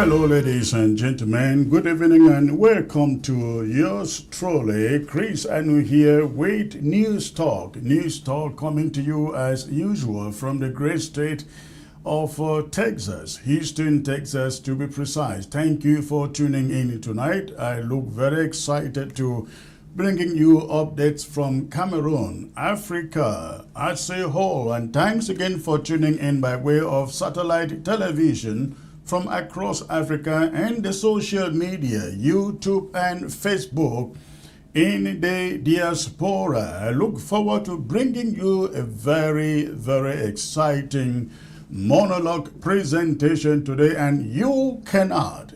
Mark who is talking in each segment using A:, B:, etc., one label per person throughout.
A: Hello, ladies and gentlemen. Good evening and welcome to yours truly, Chris Anu here with News Talk. News Talk coming to you as usual from the great state of Texas, Houston, Texas to be precise. Thank you for tuning in tonight. I look very excited to bringing you updates from Cameroon, Africa as a whole. And thanks again for tuning in by way of satellite television from across Africa and the social media, YouTube and Facebook in the diaspora. I look forward to bringing you a very, very exciting monologue presentation today, and you cannot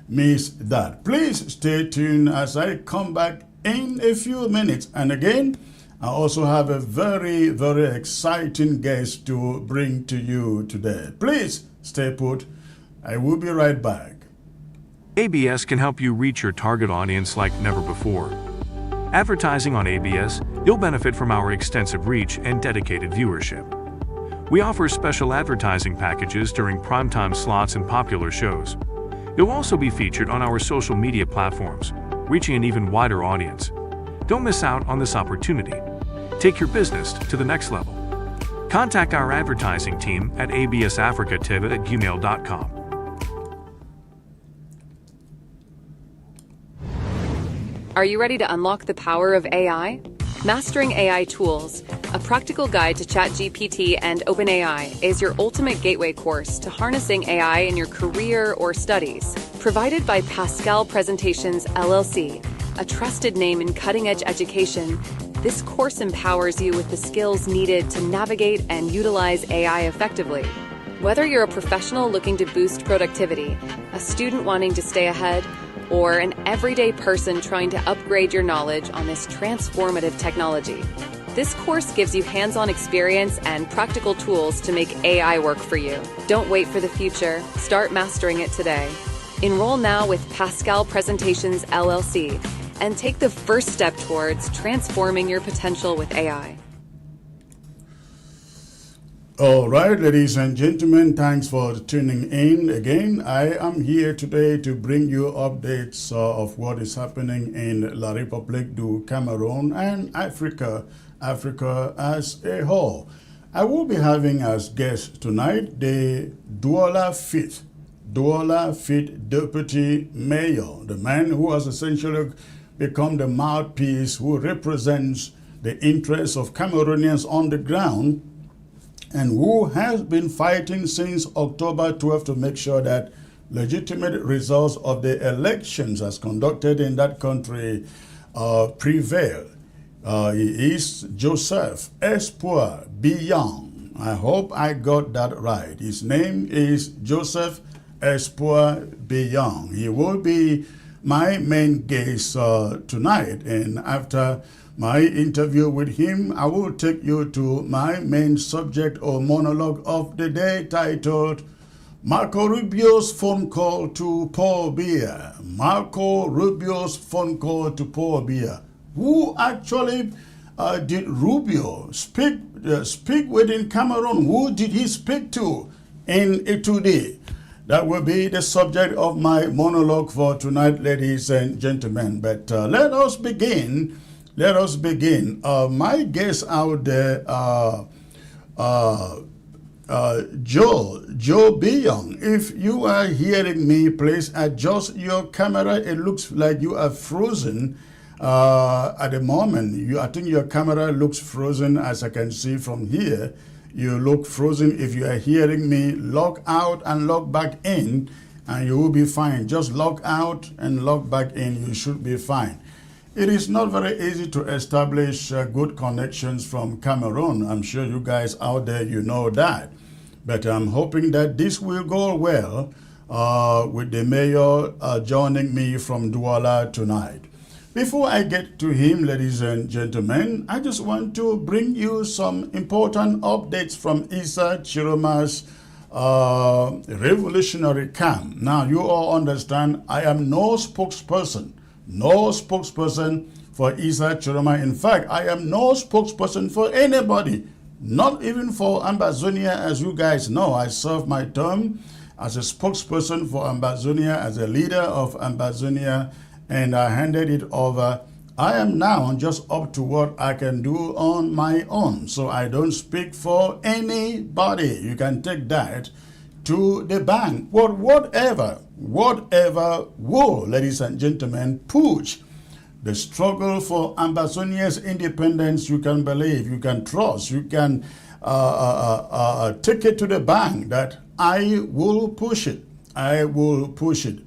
A: miss that. Please stay tuned as I come back in a few minutes. And again, I also have a very, very exciting guest to bring to you today. Please stay put. I will be right back.
B: ABS can help you reach your target audience like never before. Advertising on ABS, you'll benefit from our extensive reach and dedicated viewership. We offer special advertising packages during primetime slots and popular shows. You'll also be featured on our social media platforms, reaching an even wider audience. Don't miss out on this opportunity. Take your business to the next level. Contact our advertising team at absafricativ@gmail.com.
C: Are you ready to unlock the power of AI? Mastering AI Tools, a practical guide to ChatGPT and OpenAI, is your ultimate gateway course to harnessing AI in your career or studies. Provided by Pascal Presentations LLC, a trusted name in cutting-edge education, this course empowers you with the skills needed to navigate and utilize AI effectively. Whether you're a professional looking to boost productivity, a student wanting to stay ahead, or an everyday person trying to upgrade your knowledge on this transformative technology, this course gives you hands-on experience and practical tools to make AI work for you. Don't wait for the future. Start mastering it today. Enroll now with Pascal Presentations LLC and take the first step towards transforming your potential with AI.
A: All right, ladies and gentlemen, thanks for tuning in again. I am here today to bring you updates of what is happening in La République du Cameroon and Africa as a whole. I will be having as guest tonight the Douala 5th Deputy Mayor, the man who has essentially become the mouthpiece who represents the interests of Cameroonians on the ground and who has been fighting since October 12 to make sure that legitimate results of the elections as conducted in that country prevail. He is Joseph Espoir Biya. I hope I got that right. His name is Joseph Espoir Biya. He will be my main guest tonight, and after my interview with him, I will take you to my main subject or monologue of the day titled Marco Rubio's phone call to Paul Biya. Marco Rubio's phone call to Paul Biya. Who actually did Rubio speak with in Cameroon? Who did he speak to in today? That will be the subject of my monologue for tonight, ladies and gentlemen. But let us begin. My guest out there, Joe Biya. If you are hearing me, please adjust your camera. It looks like you are frozen at the moment. I think your camera looks frozen, as I can see from here. You look frozen. If you are hearing me, log out and log back in, and you will be fine. Just log out and log back in. You should be fine. It is not very easy to establish good connections from Cameroon. I'm sure you guys out there, you know that. But I'm hoping that this will go well with the mayor joining me from Douala tonight. Before I get to him, ladies and gentlemen, I just want to bring you some important updates from Issa Chiroma's revolutionary camp. Now, you all understand I am no spokesperson for Issa Chiroma. In fact, I am no spokesperson for anybody, not even for Ambazonia. As you guys know, I serve my term as a spokesperson for Ambazonia, as a leader of Ambazonia, and I handed it over. I am now just up to what I can do on my own, so I don't speak for anybody. You can take that to the bank. But whatever will, ladies and gentlemen, push the struggle for Ambazonia's independence, you can believe, you can trust, you can take it to the bank that I will push it. I will push it.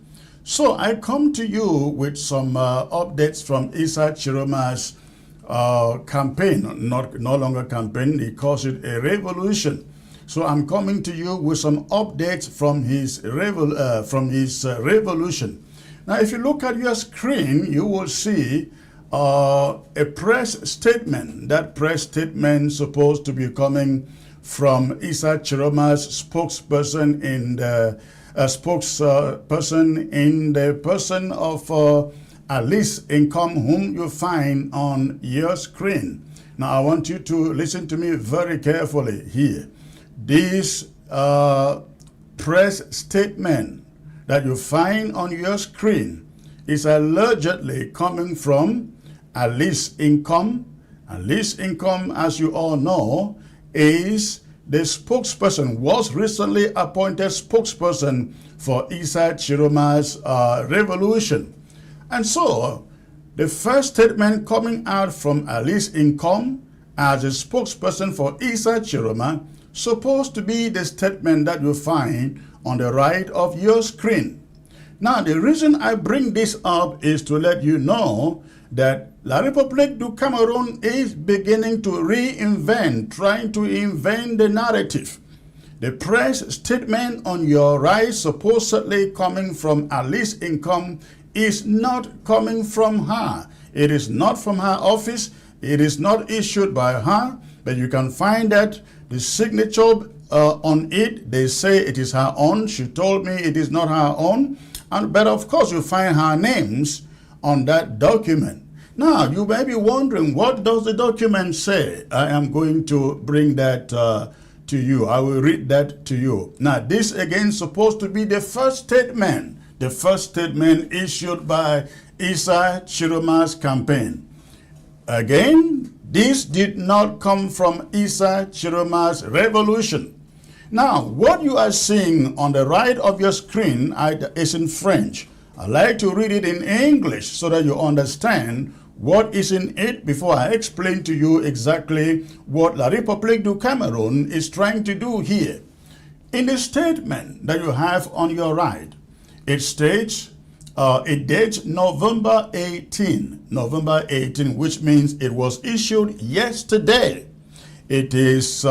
A: So I come to you with some updates from Issa Chiroma's campaign, no longer campaign, he calls it a revolution. So I'm coming to you with some updates from his revolution. Now, if you look at your screen, you will see a press statement. That press statement supposed to be coming from Issa Chiroma's spokesperson in the person of Alice Income, whom you find on your screen. Now, I want you to listen to me very carefully here. This press statement that you find on your screen is allegedly coming from Alice Income. Alice Income, as you all know, is the spokesperson, was recently appointed spokesperson for Issa Chiroma's revolution. And so, the first statement coming out from Alice Income as a spokesperson for Issa Chiroma supposed to be the statement that you find on the right of your screen. Now, the reason I bring this up is to let you know that La République du Cameroon is beginning to reinvent, trying to invent the narrative. The press statement on your right, supposedly coming from Alice Income, is not coming from her. It is not from her office. It is not issued by her, but you can find that the signature on it, they say it is her own. She told me it is not her own. But of course, you find her names on that document. Now, you may be wondering, what does the document say? I am going to bring that to you. I will read that to you. Now, this again is supposed to be the first statement issued by Issa Chiroma's campaign. Again, this did not come from Issa Chiroma's revolution. Now, what you are seeing on the right of your screen is in French. I like to read it in English so that you understand what is in it before I explain to you exactly what La République du Cameroon is trying to do here. In the statement that you have on your right, it states, it dates November 18, which means it was issued yesterday. It is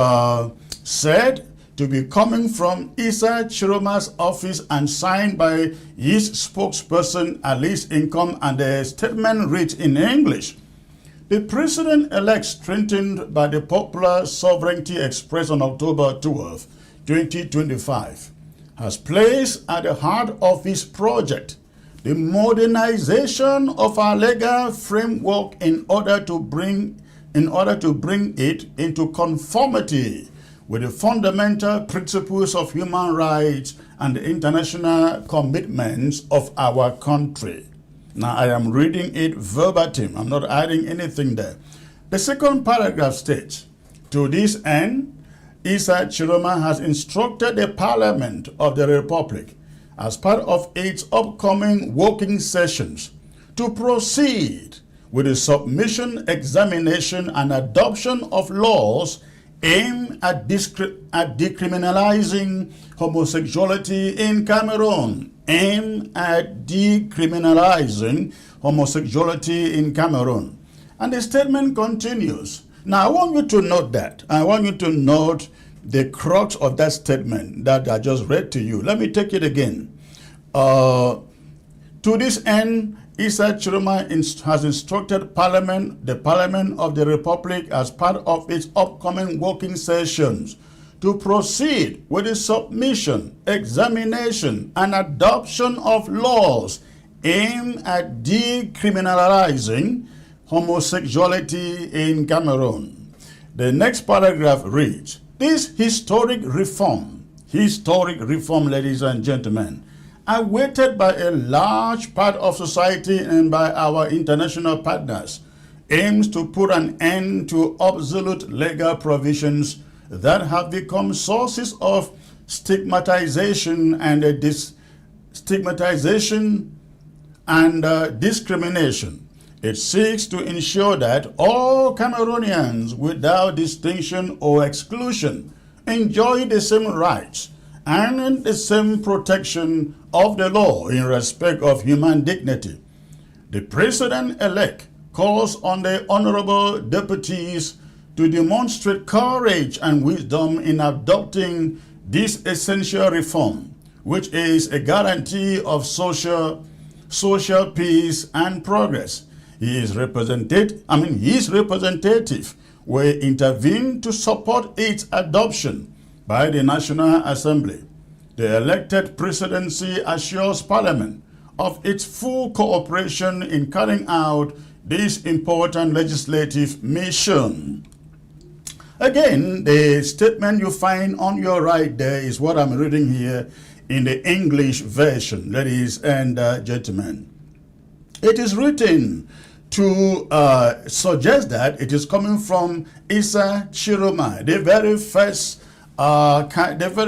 A: said to be coming from Issa Chiroma's office and signed by his spokesperson, Alice Income, and the statement reads in English. The president-elect, strengthened by the popular sovereignty expressed on October 12, 2025, has placed at the heart of his project the modernization of our legal framework in order to bring it into conformity with the fundamental principles of human rights and the international commitments of our country. Now, I am reading it verbatim. I'm not adding anything there. The second paragraph states, to this end, Issa Chiroma has instructed the Parliament of the Republic, as part of its upcoming working sessions, to proceed with the submission, examination, and adoption of laws aimed at decriminalizing homosexuality in Cameroon. And the statement continues. Now, I want you to note that. I want you to note the crux of that statement that I just read to you. Let me take it again. To this end, Issa Chiroma has instructed the Parliament of the Republic, as part of its upcoming working sessions, to proceed with the submission, examination, and adoption of laws aimed at decriminalizing homosexuality in Cameroon. The next paragraph reads, this historic reform historic reform, ladies and gentlemen, awaited by a large part of society and by our international partners, aims to put an end to obsolete legal provisions that have become sources of stigmatization and discrimination. It seeks to ensure that all Cameroonians, without distinction or exclusion, enjoy the same rights and the same protection of the law in respect of human dignity. The President-elect calls on the honorable deputies to demonstrate courage and wisdom in adopting this essential reform, which is a guarantee of social peace and progress. His representative will intervene to support its adoption by the National Assembly. The elected presidency assures Parliament of its full cooperation in carrying out this important legislative mission. Again, the statement you find on your right there is what I'm reading here in the English version, ladies and gentlemen. It is written to suggest that it is coming from Issa Chiroma. The very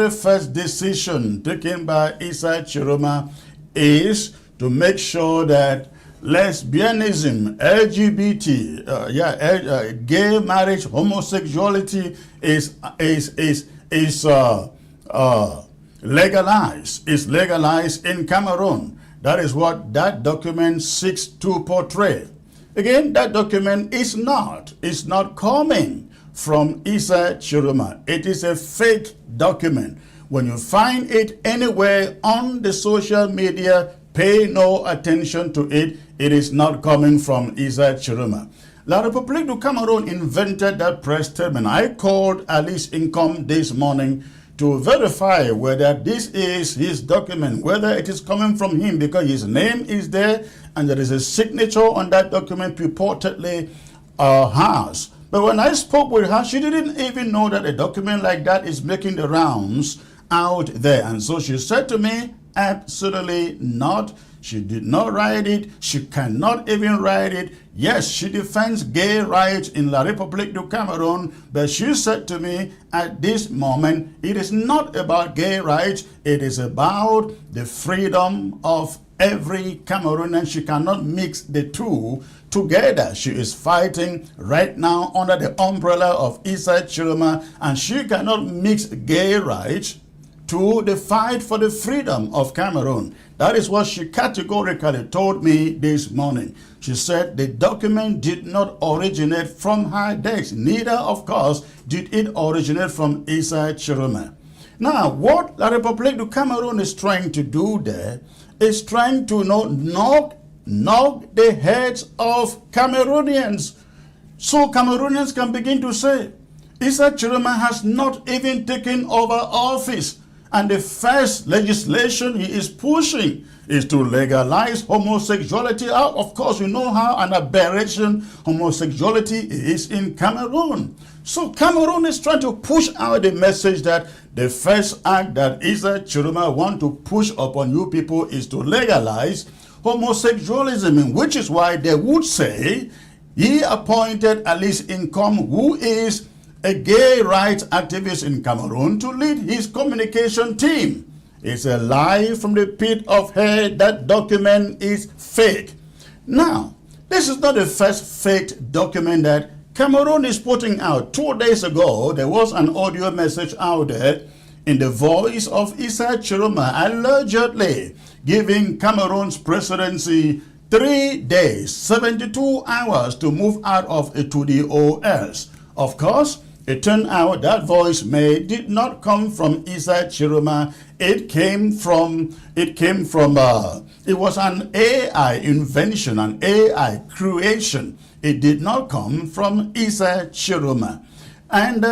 A: first decision taken by Issa Chiroma is to make sure that lesbianism, LGBT, gay marriage, homosexuality is legalized in Cameroon. That is what that document seeks to portray. Again, that document is not coming from Issa Chiroma. It is a fake document. When you find it anywhere on the social media, pay no attention to it. It is not coming from Issa Chiroma. La République du Cameroon invented that press statement. I called Alice Income this morning to verify whether this is his document, whether it is coming from him, because his name is there and there is a signature on that document purportedly has. But when I spoke with her, she didn't even know that a document like that is making the rounds out there. And so she said to me, absolutely not. She did not write it. She cannot even write it. Yes, she defends gay rights in La République du Cameroon, but she said to me at this moment, it is not about gay rights. It is about the freedom of every Cameroonian. She cannot mix the two together. She is fighting right now under the umbrella of Issa Chiroma, and she cannot mix gay rights to the fight for the freedom of Cameroon. That is what she categorically told me this morning. She said the document did not originate from her desk. Neither, of course, did it originate from Issa Chiroma. Now, what La République du Cameroon is trying to do there is trying to knock the heads of Cameroonians, so Cameroonians can begin to say, Issa Chiroma has not even taken over office, and the first legislation he is pushing is to legalize homosexuality. Of course, you know how an aberration homosexuality is in Cameroon. So Cameroon is trying to push out the message that the first act that Issa Chiroma want to push upon you people is to legalize homosexualism, which is why they would say he appointed Alice Income, who is a gay rights activist in Cameroon, to lead his communication team. It's a lie from the pit of hell. That document is fake. Now, this is not the first fake document that Cameroon is putting out. 2 days ago, there was an audio message out there in the voice of Issa Chiroma, allegedly giving Cameroon's presidency 3 days, 72 hours to move out of a to else. Of course, it turned out that voice did not come from Issa Chiroma. It was an AI invention, an AI creation. It did not come from Issa Chiroma. And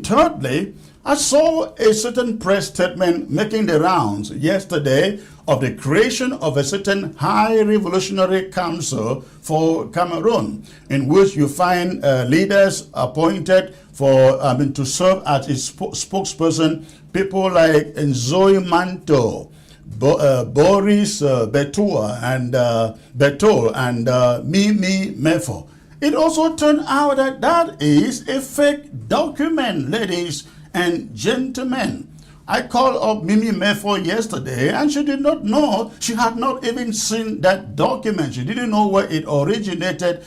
A: thirdly, I saw a certain press statement making the rounds yesterday of the creation of a certain high revolutionary council for Cameroon, in which you find leaders appointed for to serve as its spokesperson, people like Nzoy Manto, Boris Betul and Mimi Mefo. It also turned out that that is a fake document, ladies and gentlemen. I called up Mimi Mefo yesterday, and she did not know. She had not even seen that document. She didn't know where it originated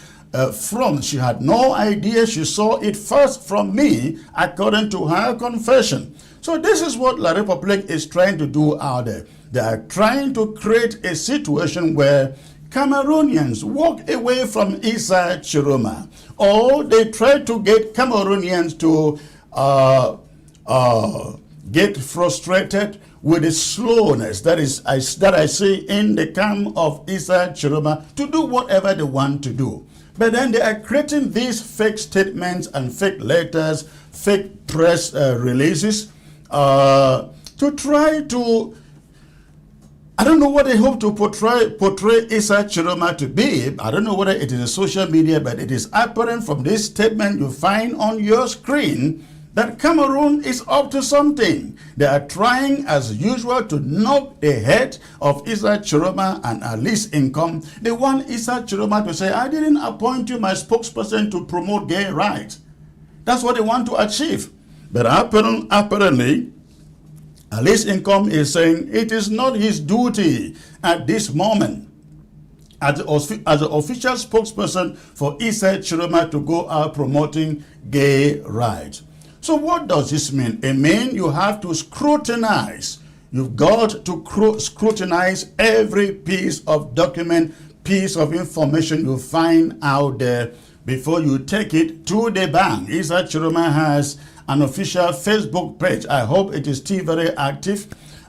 A: from. She had no idea. She saw it first from me, according to her confession. So this is what La République is trying to do out there. They are trying to create a situation where Cameroonians walk away from Issa Chiroma, or they try to get Cameroonians to get frustrated with the slowness that I see in the camp of Issa Chiroma to do whatever they want to do. But then they are creating these fake statements and fake letters, fake press releases to try to, I don't know what they hope to portray Issa Chiroma to be. I don't know whether it is a social media, but it is apparent from this statement you find on your screen that Cameroon is up to something. They are trying, as usual, to knock the head of Issa Chiroma and at least income. They want Issa Chiroma to say, I didn't appoint you my spokesperson to promote gay rights. That's what they want to achieve. But apparently, at least income is saying it is not his duty at this moment as the official spokesperson for Issa Chiroma to go out promoting gay rights. So what does this mean? It means you have to scrutinize. You've got to scrutinize every piece of document, piece of information you find out there before you take it to the bank. Issa Chiroma has an official Facebook page. I hope it is still very active.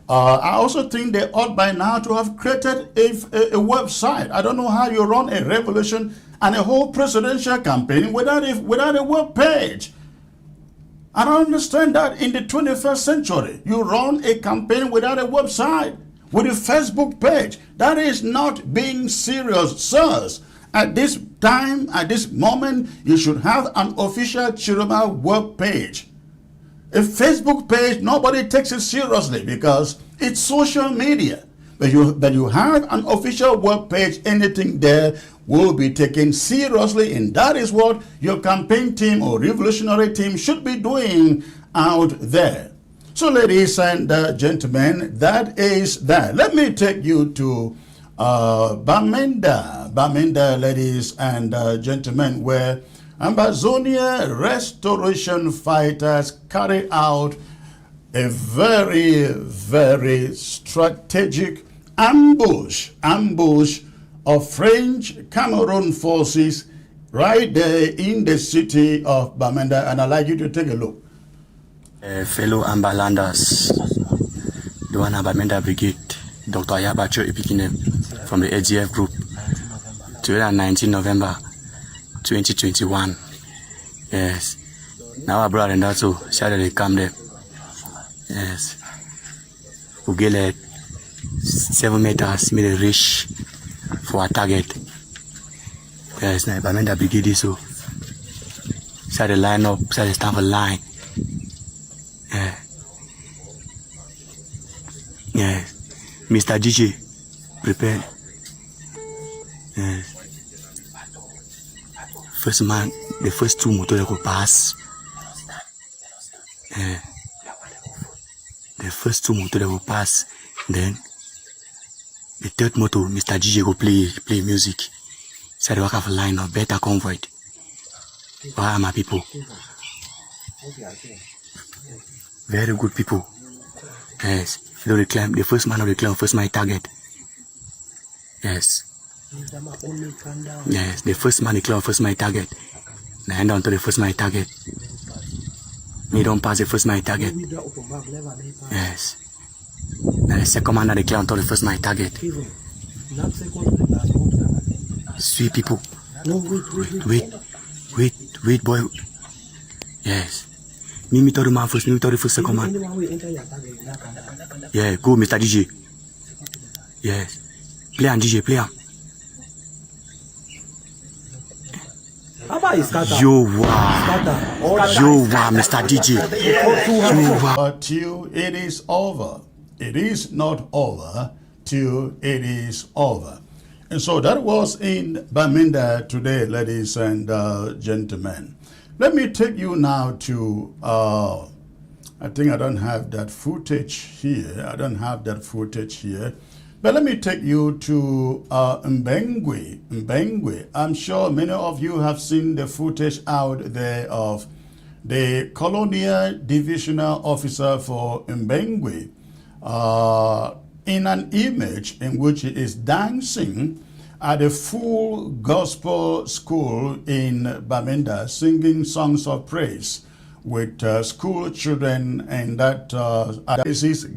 A: I also think they ought by now to have created a website. I don't know how you run a revolution and a whole presidential campaign without a web page. I don't understand that in the 21st century. You run a campaign without a website, with a Facebook page. That is not being serious, sirs. At this time, at this moment, you should have an official Chiroma web page. A Facebook page, nobody takes it seriously because it's social media. But you have an official web page, anything there will be taken seriously, and that is what your campaign team or revolutionary team should be doing out there. So ladies and gentlemen, that is that. Let me take you to Bamenda, ladies and gentlemen, where Ambazonia restoration fighters carry out a very, very strategic ambush of French Cameroon forces right there in the city of Bamenda, and I'd like you to take a look.
D: Fellow Ambalanders, the one Bamenda Brigade, Dr. Ayabacho Ipikine from the AGF group, 19 November 2021. Yes. Now our brother and also Saturday come there. Yes. We get 7 meters made a reach for our target. Yes, now Bamenda Brigade so start the line up, start the stand for line. Yeah. Yeah. Mr. DJ, prepare. Yes. First man, the first 2 motors will pass. Yeah. The first 2 motors will pass. Then the third motor, Mr. DJ will play music. So they work have a line of better convoy. Why are my people? Very good people. Yes. The first man of the clan, first my target. Yes. Yes, the first man the clan, first my target. Now end on to the first my target. Me don't pass the first my target. Yes. Now the second man of the clan to the first my target. Sweet people. Wait, boy. Yes. Me to the man first, me to the first second man. Yeah, go, Mr. DJ. Yes. Play am, DJ, play am. Yo, wow. Yo, wow, Mr. DJ. Yo, wow.
A: Till it is over. It is not over till it is over. And so that was in Bamenda today, ladies and gentlemen. Let me take you now to, I think I don't have that footage here. But let me take you to Mbengwe. Mbengwe. I'm sure many of you have seen the footage out there of the Colonial Divisional Officer for Mbengwe in an image in which he is dancing at a full gospel school in Bamenda, singing songs of praise with school children, and that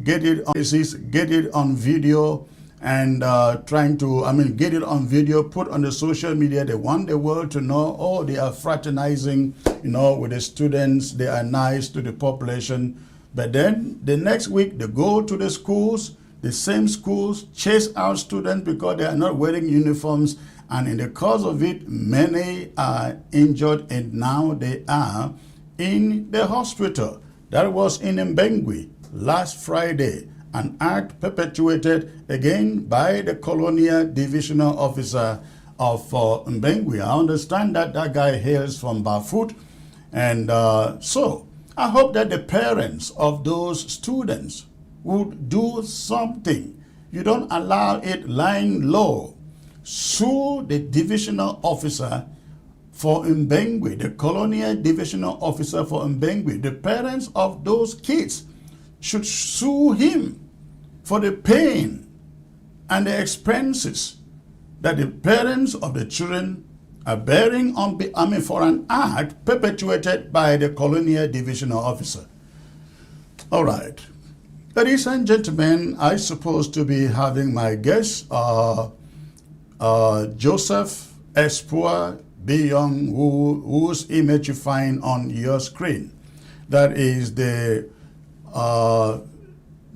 A: get it on video and trying to, get it on video, put on the social media. They want the world to know, oh, they are fraternizing, with the students. They are nice to the population. But then the next week, they go to the schools, the same schools, chase out students because they are not wearing uniforms. And in the course of it, many are injured, and now they are in the hospital. That was in Mbengwe last Friday, an act perpetuated again by the Colonial Divisional Officer of Mbengwe. I understand that that guy hails from Bafut, and so I hope that the parents of those students would do something. You don't allow it lying low. Sue the divisional officer for Mbengwe, the Colonial Divisional Officer for Mbengwe. The parents of those kids should sue him for the pain and the expenses that the parents of the children are bearing on for an act perpetuated by the Colonial Divisional Officer. All right. Ladies and gentlemen, I'm supposed to be having my guest, Joseph Espoir Biya, whose image you find on your screen. That is the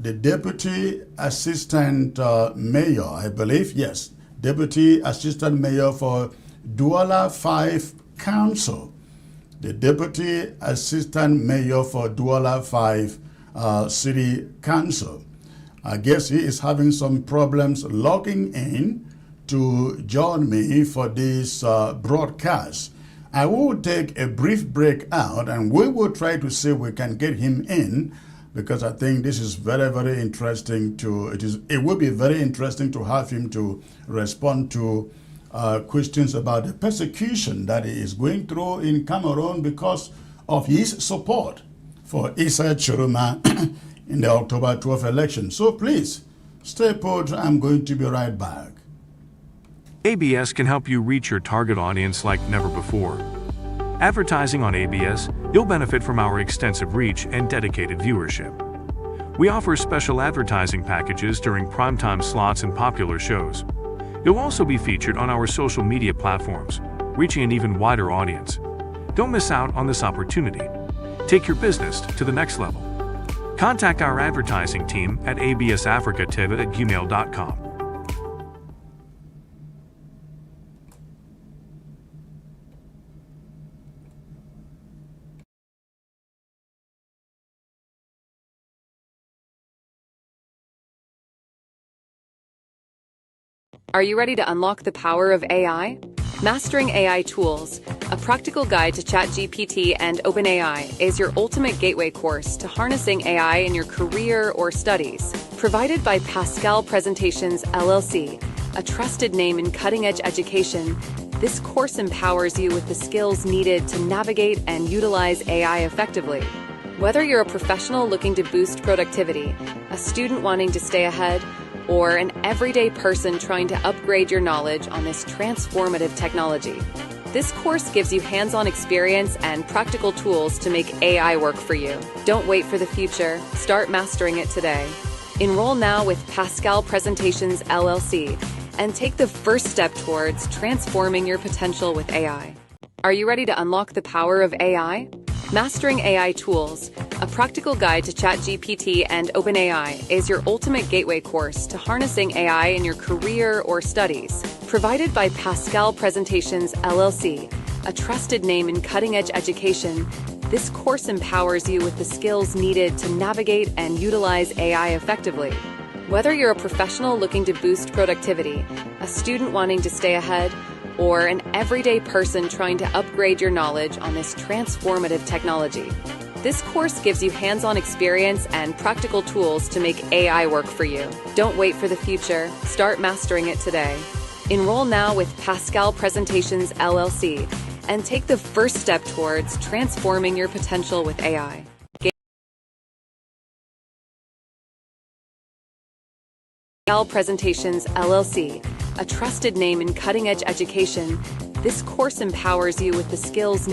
A: Deputy Assistant Mayor, I believe. Yes, Deputy Assistant Mayor for Douala 5 Council. The Deputy Assistant Mayor for Douala 5 City Council. I guess he is having some problems logging in to join me for this broadcast. I will take a brief break out, and we will try to see if we can get him in, because I think this is very, very interesting it will be very interesting to have him to respond to questions about the persecution that he is going through in Cameroon because of his support for Issa Chiroma in the October 12th election. So please, stay put. I'm going to be right back.
B: ABS can help you reach your target audience like never before. Advertising on ABS, you'll benefit from our extensive reach and dedicated viewership. We offer special advertising packages during primetime slots and popular shows. You'll also be featured on our social media platforms, reaching an even wider audience. Don't miss out on this opportunity. Take your business to the next level. Contact our advertising team at absafricatv@gmail.com.
C: Are you ready to unlock the power of AI? Mastering AI Tools, a practical guide to ChatGPT and OpenAI, is your ultimate gateway course to harnessing AI in your career or studies. Provided by Pascal Presentations LLC, a trusted name in cutting-edge education, this course empowers you with the skills needed to navigate and utilize AI effectively. Whether you're a professional looking to boost productivity, a student wanting to stay ahead, or an everyday person trying to upgrade your knowledge on this transformative technology, this course gives you hands-on experience and practical tools to make AI work for you. Don't wait for the future. Start mastering it today. Enroll now with Pascal Presentations LLC and take the first step towards transforming your potential with AI. Are you ready to unlock the power of AI? Mastering AI Tools, A Practical Guide to ChatGPT and OpenAI is your ultimate gateway course to harnessing AI in your career or studies. Provided by Pascal Presentations LLC, a trusted name in cutting-edge education, this course empowers you with the skills needed to navigate and utilize AI effectively. Whether you're a professional looking to boost productivity, a student wanting to stay ahead, or an everyday person trying to upgrade your knowledge on this transformative technology, this course gives you hands-on experience and practical tools to make AI work for you. Don't wait for the future. Start mastering it today. Enroll now with Pascal Presentations LLC and take the first step towards transforming your potential with AI. Pascal Presentations LLC, a trusted name in cutting-edge education, this course empowers you with the skills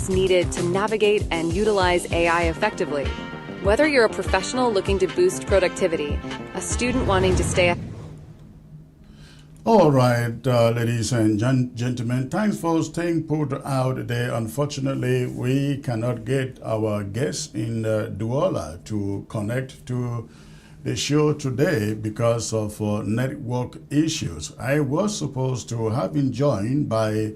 C: needed to navigate and utilize AI effectively. Whether you're a professional looking to boost productivity, a student wanting to stay
A: All right, ladies and gentlemen, thanks for staying put out there. Unfortunately, we cannot get our guest in Douala to connect to the show today because of network issues. I was supposed to have been joined by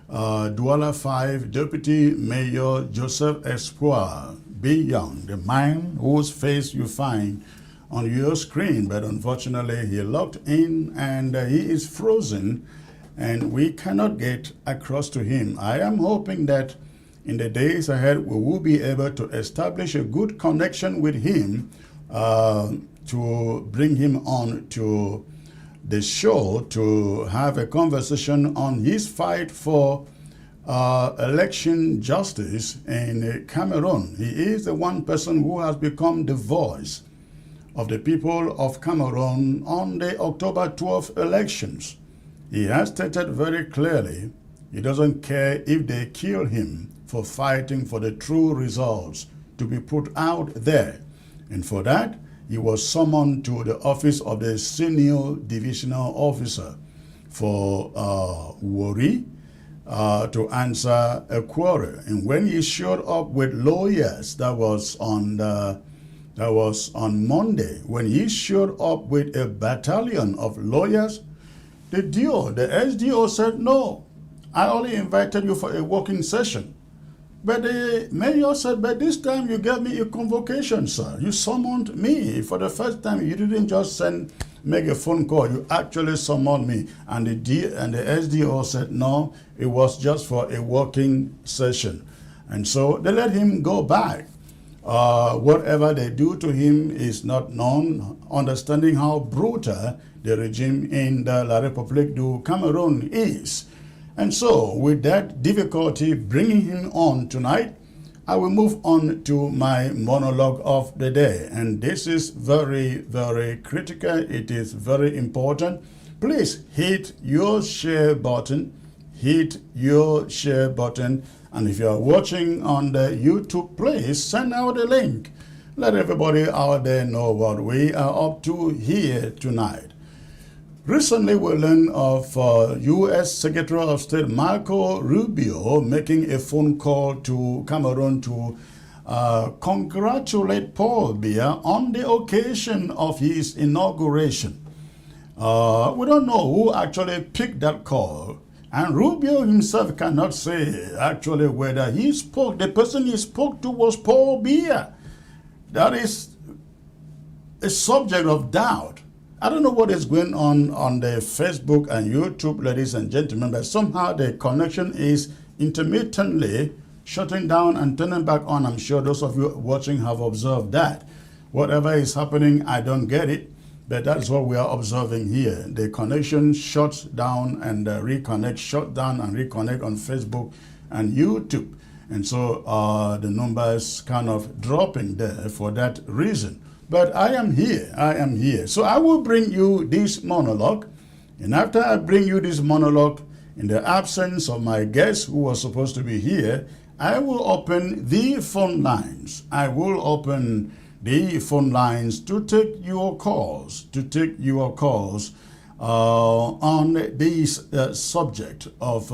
A: Douala 5 Deputy Mayor Joseph Espoir Biya, the man whose face you find on your screen, but unfortunately he logged in and he is frozen and we cannot get across to him. I am hoping that in the days ahead we will be able to establish a good connection with him to bring him on to the show to have a conversation on his fight for election justice in Cameroon. He is the one person who has become the voice of the people of Cameroon on the October 12th elections. He has stated very clearly he doesn't care if they kill him for fighting for the true results to be put out there. And for that, he was summoned to the office of the senior divisional officer for Wari to answer a query. And when he showed up with lawyers, that was on Monday, when he showed up with a battalion of lawyers, the SDO said, no, I only invited you for a working session. But the mayor said, but this time you gave me a convocation, sir. You summoned me. For the first time, you didn't just make a phone call. You actually summoned me. And the SDO said, no, it was just for a working session. And so they let him go back. Whatever they do to him is not known, understanding how brutal the regime in the La République du Cameroun is. And so, with that difficulty bringing him on tonight, I will move on to my monologue of the day. And this is very, very critical. It is very important. Please hit your share button. Hit your share button. And if you are watching on the YouTube, please send out a link. Let everybody out there know what we are up to here tonight. Recently, we learned of U.S. Secretary of State Marco Rubio making a phone call to Cameroon to congratulate Paul Biya on the occasion of his inauguration. We don't know who actually picked that call. And Rubio himself cannot say actually whether he spoke, the person he spoke to was Paul Biya. That is a subject of doubt. I don't know what is going on the Facebook and YouTube, ladies and gentlemen, but somehow the connection is intermittently shutting down and turning back on. I'm sure those of you watching have observed that. Whatever is happening, I don't get it, but that's what we are observing here. The connection shuts down and reconnect, shut down and reconnect on Facebook and YouTube. And so the numbers kind of dropping there for that reason. But I am here. So I will bring you this monologue. And after I bring you this monologue, in the absence of my guest who was supposed to be here, I will open the phone lines. I will open the phone lines to take your calls, on this subject of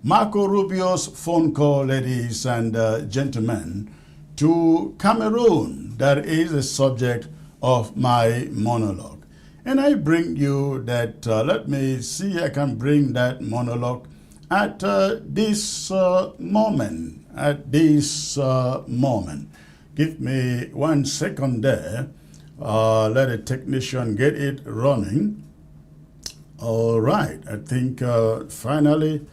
A: Marco Rubio's phone call, ladies and gentlemen, to Cameroon. That is the subject of my monologue. And I bring you that, let me see, I can bring that monologue at this moment. Give me 1 second there. Let a technician get it running. All right, I think finally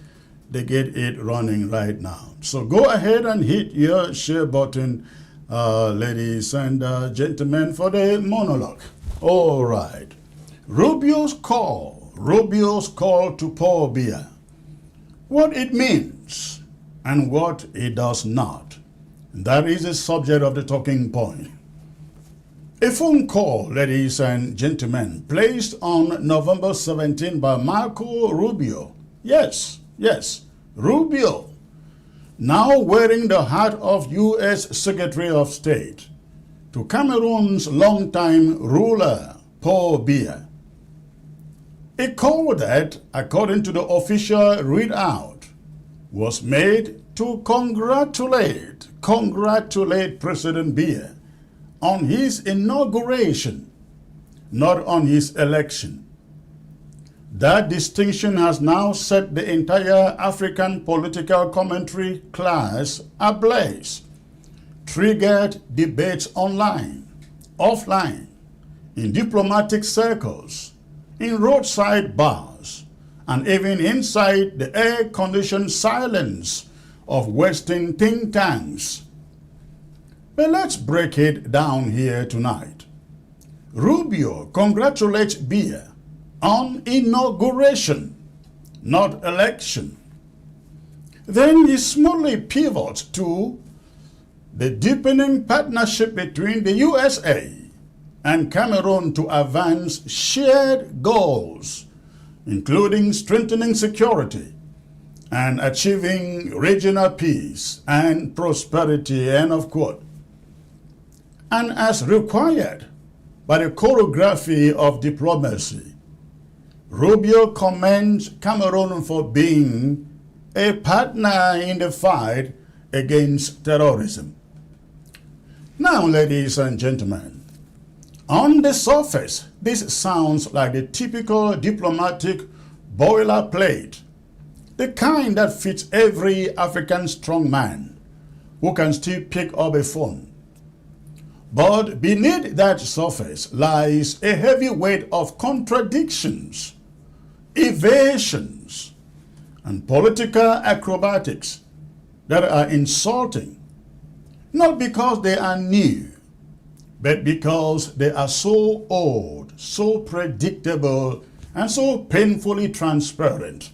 A: they get it running right now. So go ahead and hit your share button, ladies and gentlemen, for the monologue. All right. Rubio's call to Paul Biya. What it means and what it does not. That is the subject of the talking point. A phone call, ladies and gentlemen, placed on November 17 by Marco Rubio. Yes, Rubio, now wearing the hat of U.S. Secretary of State, to Cameroon's longtime ruler, Paul Biya. A call that, according to the official readout, was made to congratulate President Biya on his inauguration, not on his election. That distinction has now set the entire African political commentary class ablaze, triggered debates online, offline, in diplomatic circles, in roadside bars, and even inside the air-conditioned silence of Western think tanks. But let's break it down here tonight. Rubio congratulates Biya on inauguration, not election. Then he smoothly pivots to the deepening partnership between the USA and Cameroon to advance shared goals, including strengthening security and achieving regional peace and prosperity, end of quote. And as required by the choreography of diplomacy, Rubio commends Cameroon for being a partner in the fight against terrorism. Now, ladies and gentlemen, on the surface, this sounds like the typical diplomatic boilerplate, the kind that fits every African strongman who can still pick up a phone. But beneath that surface lies a heavy weight of contradictions, evasions, and political acrobatics that are insulting, not because they are new, but because they are so old, so predictable, and so painfully transparent.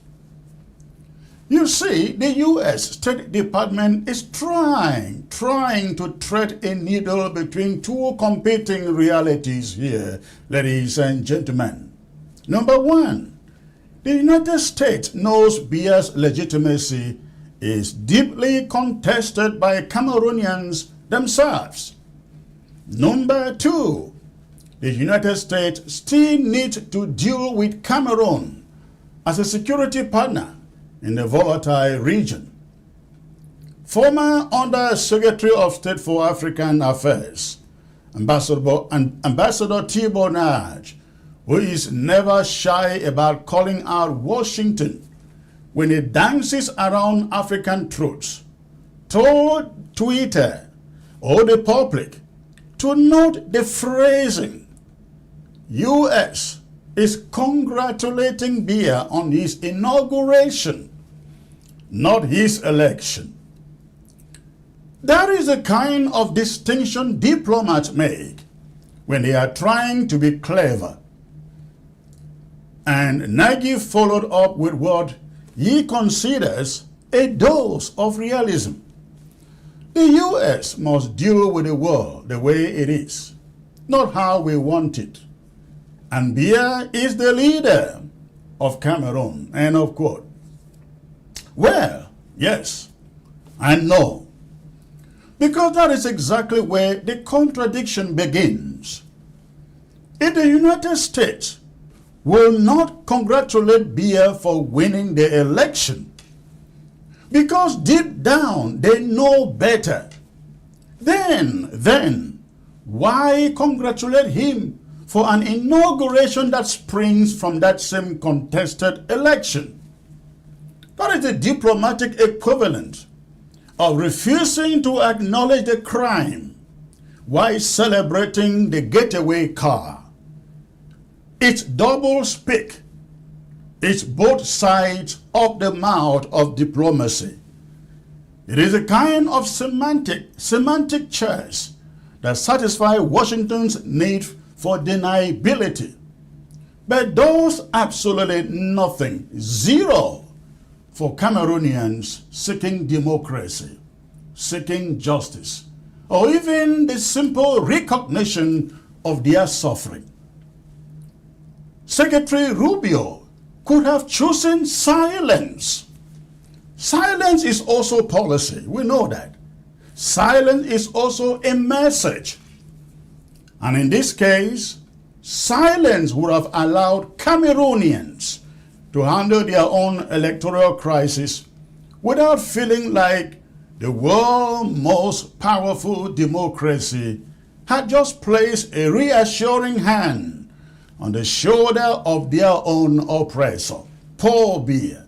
A: You see, the U.S. State Department is trying to thread a needle between two competing realities here, ladies and gentlemen. Number one, the United States knows Biya's legitimacy is deeply contested by Cameroonians themselves. Number two, the United States still needs to deal with Cameroon as a security partner in the volatile region. Former Under-Secretary of State for African Affairs, Ambassador Thibault Nage, who is never shy about calling out Washington when he dances around African truths, told Twitter or the public to note the phrasing. U.S. is congratulating Biya on his inauguration, not his election. That is the kind of distinction diplomats make when they are trying to be clever. And Nagy followed up with what he considers a dose of realism. The U.S. must deal with the world the way it is, not how we want it. And Biya is the leader of Cameroon, end of quote. Well, yes, I know. Because that is exactly where the contradiction begins. If the United States will not congratulate Biya for winning the election, because deep down they know better. Then, why congratulate him for an inauguration that springs from that same contested election? That is the diplomatic equivalent of refusing to acknowledge the crime while celebrating the getaway car. It's double speak. It's both sides of the mouth of diplomacy. It is a kind of semantic chess that satisfies Washington's need for deniability, but does absolutely nothing, zero, for Cameroonians seeking democracy, seeking justice, or even the simple recognition of their suffering. Secretary Rubio could have chosen silence. Silence is also policy. We know that. Silence is also a message. And in this case, silence would have allowed Cameroonians to handle their own electoral crisis without feeling like the world's most powerful democracy had just placed a reassuring hand on the shoulder of their own oppressor, Paul Biya.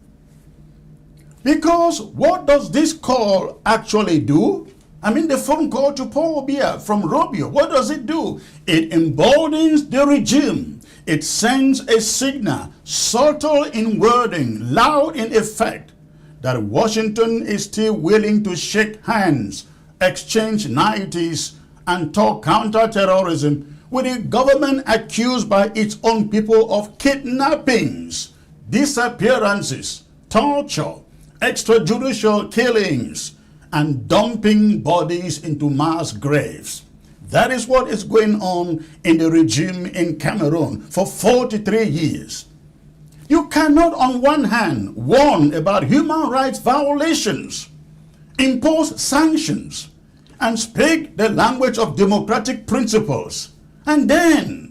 A: Because what does this call actually do? I mean, the phone call to Paul Biya from Rubio, what does it do? It emboldens the regime. It sends a signal, subtle in wording, loud in effect, that Washington is still willing to shake hands, exchange niceties, and talk counterterrorism with a government accused by its own people of kidnappings, disappearances, torture, extrajudicial killings, and dumping bodies into mass graves. That is what is going on in the regime in Cameroon for 43 years. You cannot on one hand warn about human rights violations, impose sanctions, and speak the language of democratic principles, and then,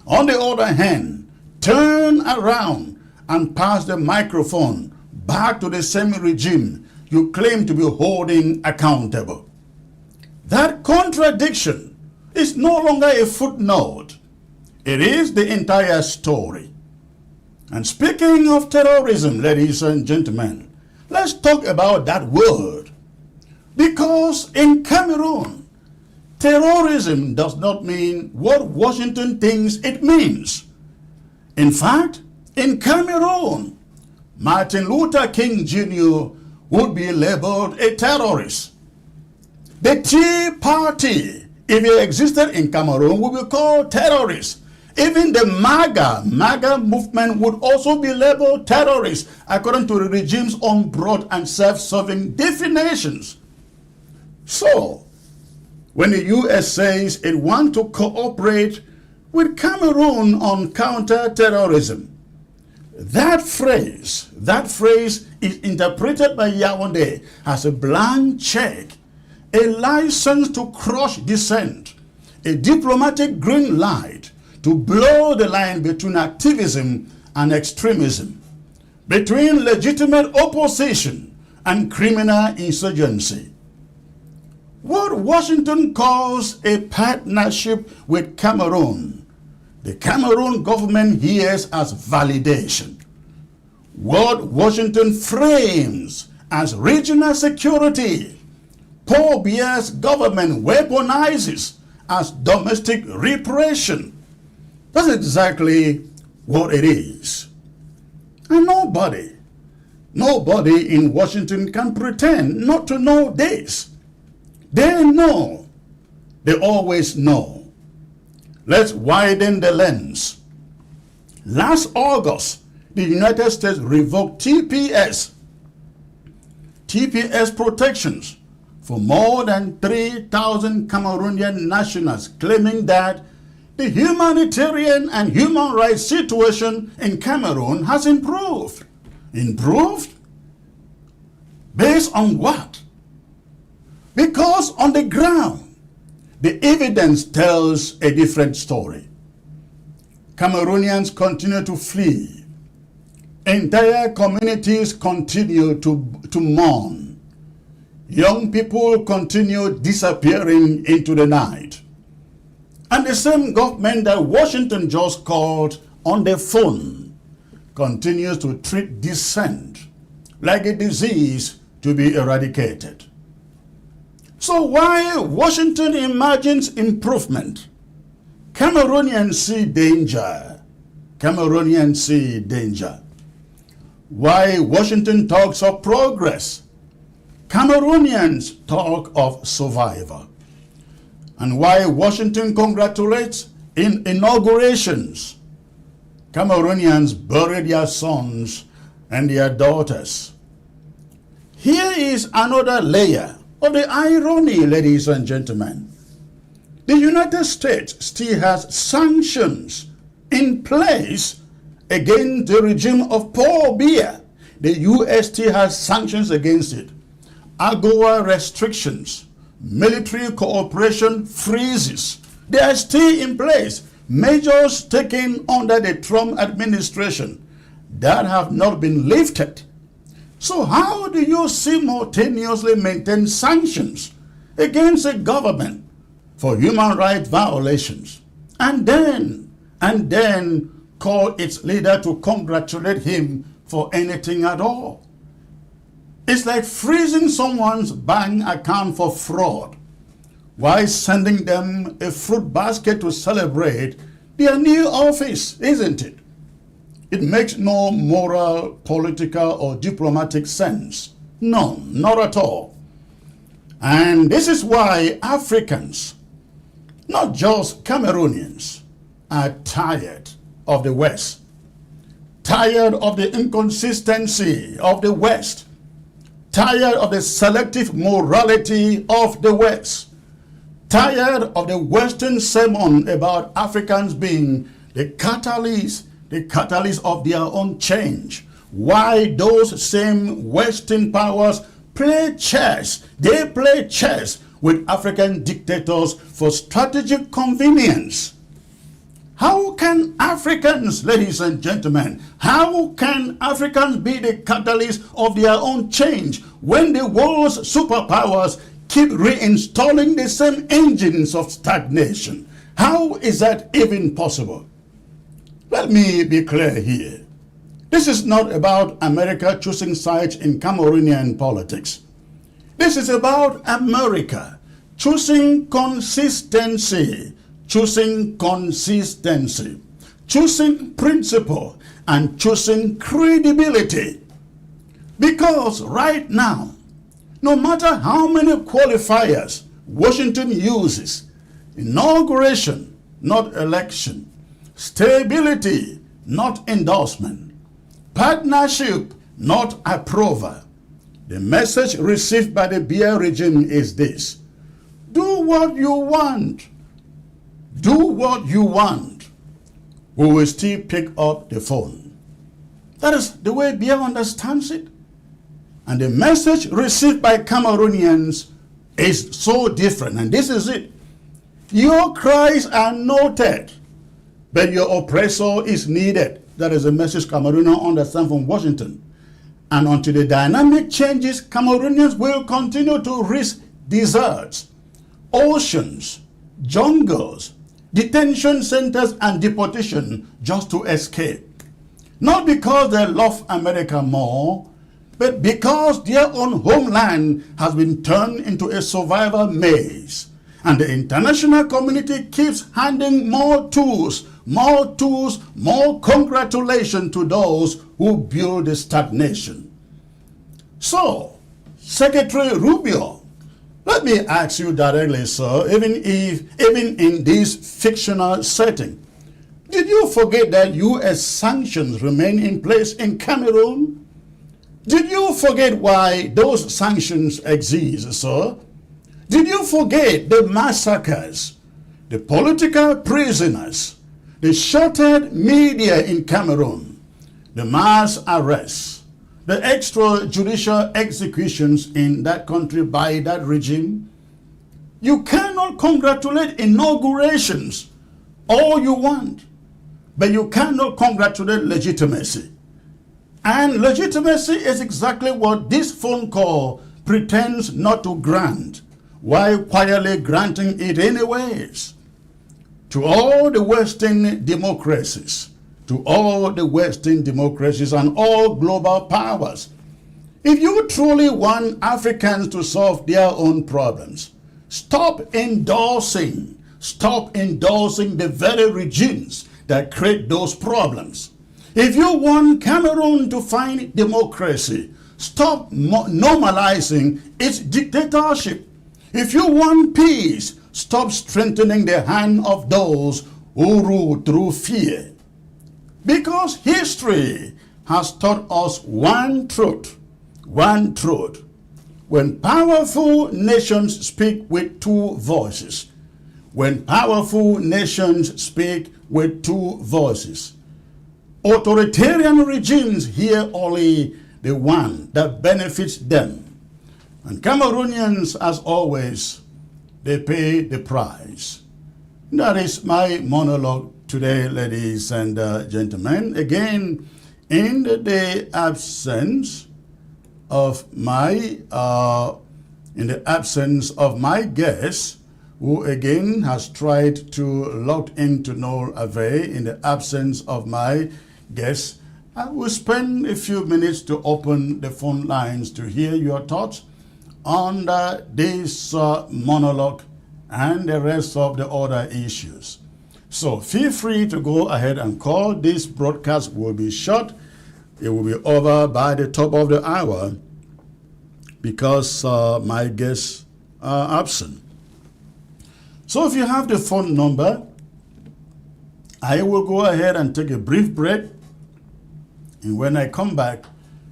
A: on the other hand, turn around and pass the microphone back to the same regime you claim to be holding accountable. That contradiction is no longer a footnote. It is the entire story. And speaking of terrorism, ladies and gentlemen, let's talk about that word. Because in Cameroon, terrorism does not mean what Washington thinks it means. In fact, in Cameroon, Martin Luther King Jr. would be labeled a terrorist. The Tea Party, if it existed in Cameroon, would be called terrorists. Even the MAGA movement would also be labeled terrorists, according to the regime's own broad and self-serving definitions. So, when the U.S. says it wants to cooperate with Cameroon on counter-terrorism, that phrase is interpreted by Yaoundé as a blank check, a license to crush dissent, a diplomatic green light to blow the line between activism and extremism, between legitimate opposition and criminal insurgency. What Washington calls a partnership with Cameroon, the Cameroon government hears as validation. What Washington frames as regional security, Paul Biya's government weaponizes as domestic repression. That's exactly what it is. And nobody in Washington can pretend not to know this. They know. They always know. Let's widen the lens. Last August, the United States revoked TPS protections for more than 3,000 Cameroonian nationals, claiming that the humanitarian and human rights situation in Cameroon has improved. Improved? Based on what? Because on the ground, the evidence tells a different story. Cameroonians continue to flee. Entire communities continue to mourn. Young people continue disappearing into the night. And the same government that Washington just called on the phone continues to treat dissent like a disease to be eradicated. So while Washington imagines improvement, Cameroonians see danger. Cameroonians see danger. While Washington talks of progress, Cameroonians talk of survival. And while Washington congratulates in inaugurations, Cameroonians bury their sons and their daughters. Here is another layer of the irony, ladies and gentlemen. The United States still has sanctions in place against the regime of Paul Biya. The US still has sanctions against it. AGOA restrictions, military cooperation freezes, they are still in place. Measures taken under the Trump administration that have not been lifted. So how do you simultaneously maintain sanctions against a government for human rights violations and then call its leader to congratulate him for anything at all? It's like freezing someone's bank account for fraud while sending them a fruit basket to celebrate their new office, isn't it? It makes no moral, political, or diplomatic sense. No, not at all. And this is why Africans, not just Cameroonians, are tired of the West, tired of the inconsistency of the West, tired of the selective morality of the West, tired of the Western sermon about Africans being the catalyst of their own change. Why those same Western powers play chess. They play chess with African dictators for strategic convenience. How can Africans, ladies and gentlemen, how can Africans be the catalyst of their own change when the world's superpowers keep reinstalling the same engines of stagnation? How is that even possible? Let me be clear here. This is not about America choosing sides in Cameroonian politics. This is about America choosing consistency, choosing principle, and choosing credibility. Because right now, no matter how many qualifiers Washington uses, inauguration, not election, stability, not endorsement, partnership, not approval, the message received by the Biya regime is this: do what you want. Do what you want. We will still pick up the phone. That is the way Biya understands it. And the message received by Cameroonians is so different. And this is it. Your cries are noted, but your oppressor is needed. That is the message Cameroonians understand from Washington. And until the dynamic changes, Cameroonians will continue to risk deserts, oceans, jungles, detention centers, and deportation just to escape. Not because they love America more, but because their own homeland has been turned into a survival maze. And the international community keeps handing more tools, more congratulations to those who build the stagnation. So, Secretary Rubio, let me ask you directly, sir, even in this fictional setting, did you forget that U.S. sanctions remain in place in Cameroon? Did you forget why those sanctions exist, sir? Did you forget the massacres, the political prisoners, the shuttered media in Cameroon, the mass arrests, the extrajudicial executions in that country by that regime? You cannot congratulate inaugurations all you want, but you cannot congratulate legitimacy. And legitimacy is exactly what this phone call pretends not to grant, while quietly granting it anyways. To all the Western democracies, to all the Western democracies and all global powers, if you truly want Africans to solve their own problems, stop endorsing the very regimes that create those problems. If you want Cameroon to find democracy, stop normalizing its dictatorship. If you want peace, stop strengthening the hand of those who rule through fear. Because history has taught us one truth. When powerful nations speak with two voices, authoritarian regimes hear only the one that benefits them. And Cameroonians, as always, they pay the price. That is my monologue today, ladies and gentlemen. Again, in the absence of my guest, who again has tried to log into no avail, in the absence of my guest, I will spend a few minutes to open the phone lines to hear your thoughts on this monologue and the rest of the other issues. So feel free to go ahead and call. This broadcast will be short. It will be over by the top of the hour because my guests are absent. So if you have the phone number, I will go ahead and take a brief break. And when I come back,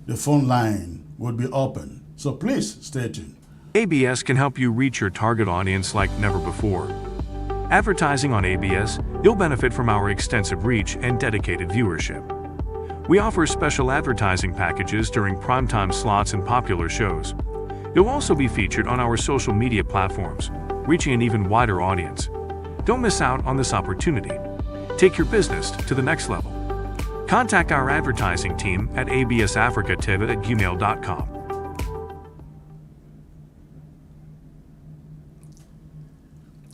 A: the phone line will be open. So please stay tuned.
B: ABS can help you reach your target audience like never before. Advertising on ABS, you'll benefit from our extensive reach and dedicated viewership. We offer special advertising packages during primetime slots and popular shows. You'll also be featured on our social media platforms, reaching an even wider audience. Don't miss out on this opportunity. Take your business to the next level. Contact our advertising team at absafricatv@gmail.com.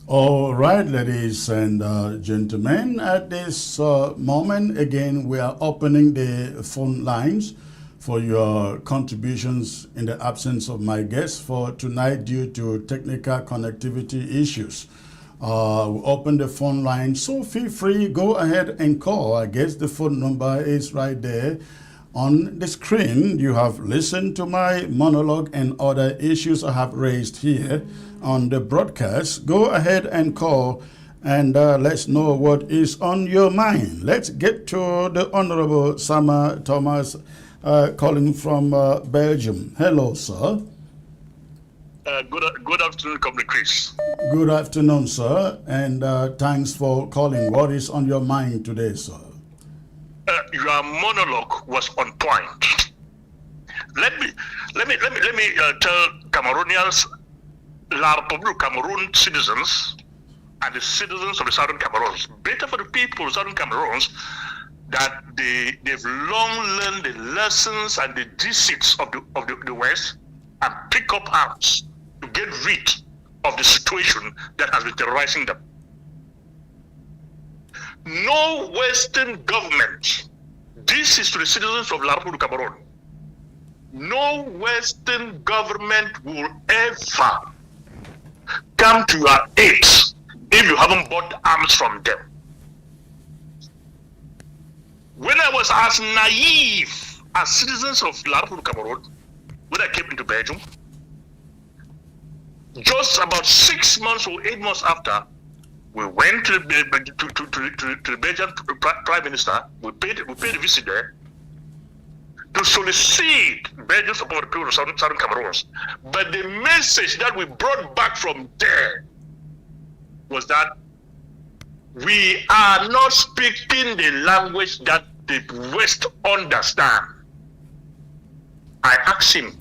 A: All right, ladies and gentlemen, at this moment, again, we are opening the phone lines for your contributions in the absence of my guests for tonight due to technical connectivity issues. We open the phone line, so feel free, go ahead and call. I guess the phone number is right there on the screen. You have listened to my monologue and other issues I have raised here on the broadcast. Go ahead and call and let's know what is on your mind. Let's get to the Honorable Sama Thomas calling from Belgium. Hello, sir.
E: Good afternoon, Company Chris.
A: Good afternoon, sir, and thanks for calling. What is on your mind today, sir?
E: Your monologue was on point. Let me tell Cameroonians, La Republic Cameroon citizens, and the citizens of the Southern Cameroons, better for the people of Southern Cameroons, that they've long learned the lessons and the deceits of the West and pick up arms to get rid of the situation that has been terrorizing them. No Western government, this is to the citizens of La Republic Cameroon, no Western government will ever come to your aid if you haven't bought arms from them. When I was as naive as citizens of La Republic Cameroon, when I came into Belgium, just about 6 months or 8 months after, we went to the Belgian Prime Minister. We paid a visit there to solicit Belgian support for the people of Southern Cameroons. But the message that we brought back from there was that we are not speaking the language that the West understand. I asked him,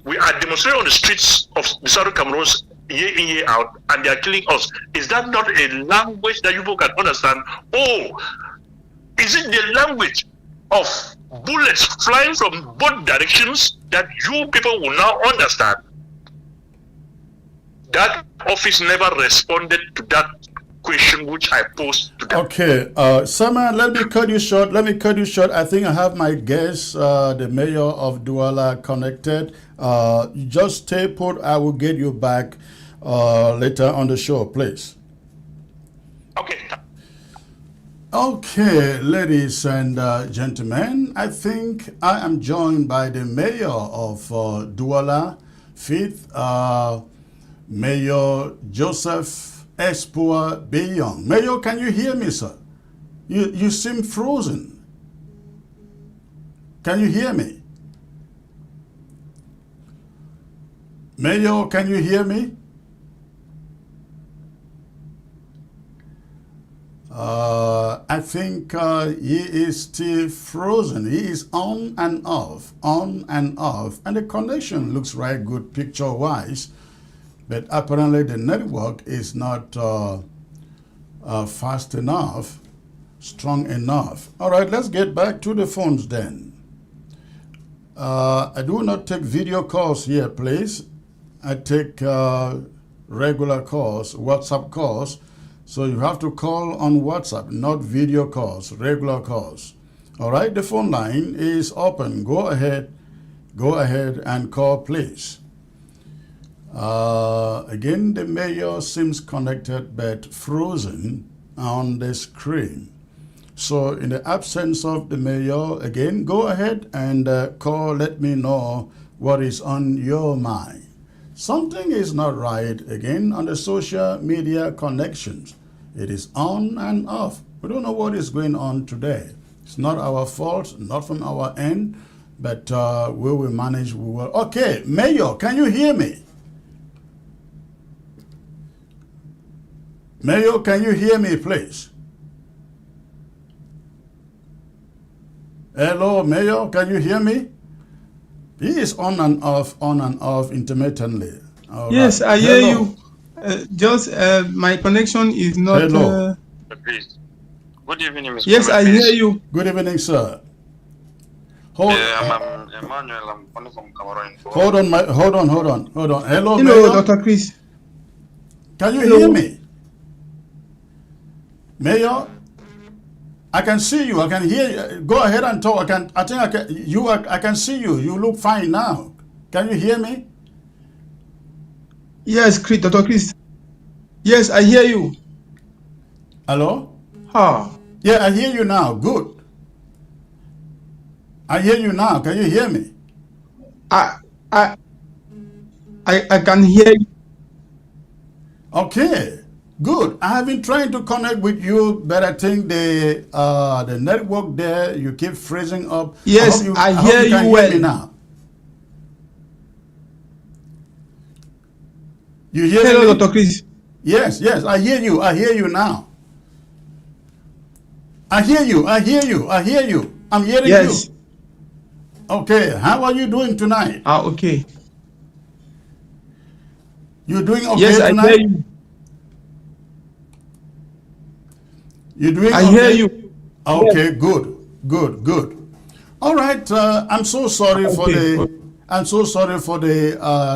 E: we are demonstrating on the streets of the Southern Cameroons year in, year out, and they are killing us. Is that not a language that you people can understand? Oh, is it the language of bullets flying from both directions that you people will now understand. That office never responded to that question which I posed to them.
A: Okay, Sama, let me cut you short. I think I have my guest, the mayor of Douala, connected. Just stay put. I will get you back later on the show, please.
E: Okay.
A: Okay, ladies and gentlemen, I think I am joined by the mayor of Douala, 5th, Mayor Joseph Espoir Biya. Mayor, can you hear me, sir? You seem frozen. Can you hear me? Mayor, can you hear me? I think he is still frozen. He is on and off, and the connection looks right good picture-wise, but apparently the network is not fast enough, strong enough. All right, let's get back to the phones then. I do not take video calls here, please. I take regular calls, WhatsApp calls. So you have to call on WhatsApp, not video calls, regular calls. All right, the phone line is open. Go ahead and call, please. Again, the mayor seems connected but frozen on the screen. So in the absence of the mayor, again, go ahead and call. Let me know what is on your mind. Something is not right, again, on the social media connections. It is on and off. We don't know what is going on today. It's not our fault, not from our end, but we will manage. We will. Okay, Mayor, can you hear me? Mayor, can you hear me, please? Hello, Mayor, can you hear me? He is on and off intermittently. All
F: yes,
A: right.
F: I hear
A: Hello.
F: you. Just my connection is not.
A: Hello.
E: Please. Good evening, Mr.
F: Yes, I hear you.
A: Good evening, sir. Hold,
E: I'm Emmanuel. I'm calling from Cameroon.
A: hold on. Hello,
F: Hello,
A: Mayor.
F: Dr. Chris.
A: Can you
F: Hello.
A: hear me? Mayor, I can see you. I can hear you. Go ahead and talk. I can see you. You look fine now. Can you hear me?
F: Yes, Dr. Chris. Yes, I hear you.
A: Hello?
F: Ah,
A: Yeah, I hear you now. Good. I hear you now. Can you hear me?
F: I can hear you.
A: Okay. Good. I have been trying to connect with you, but I think the network there, you keep freezing up.
F: Yes, I hear
A: can
F: you well.
A: Hear me now. You hear
F: Hello,
A: me?
F: Dr. Chris.
A: Yes, I hear you. I hear you now. I hear you. I'm hearing
F: Yes.
A: you. Okay, how are you doing tonight?
F: Okay.
A: You doing okay
F: Yes, I
A: tonight?
F: hear you.
A: You doing
F: I
A: okay?
F: hear you.
A: Okay, good. All right, I'm so sorry for the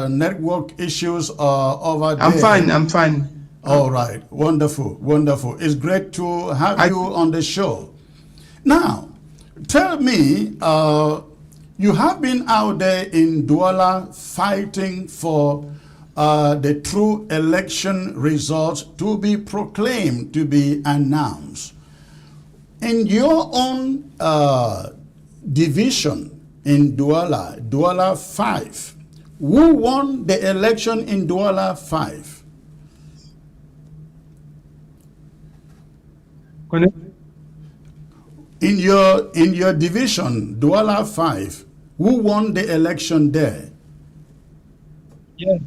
A: network issues over there.
F: I'm fine.
A: All right, wonderful. It's great to have you on the show. Now, tell me, you have been out there in Douala fighting for the true election results to be proclaimed, to be announced. In your own division in Douala 5, who won the election in Douala 5? In your division, Douala 5, who won the election there?
F: Yes.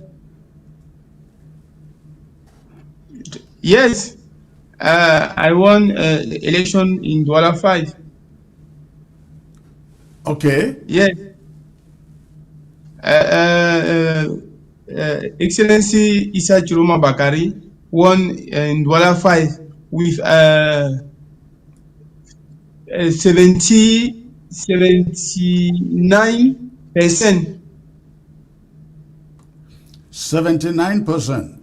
F: Yes. I won the election in Douala 5.
A: Okay.
F: Yes. Excellency Isa Chiroma Bakari won in Douala 5 with 70 79%.
A: 79%.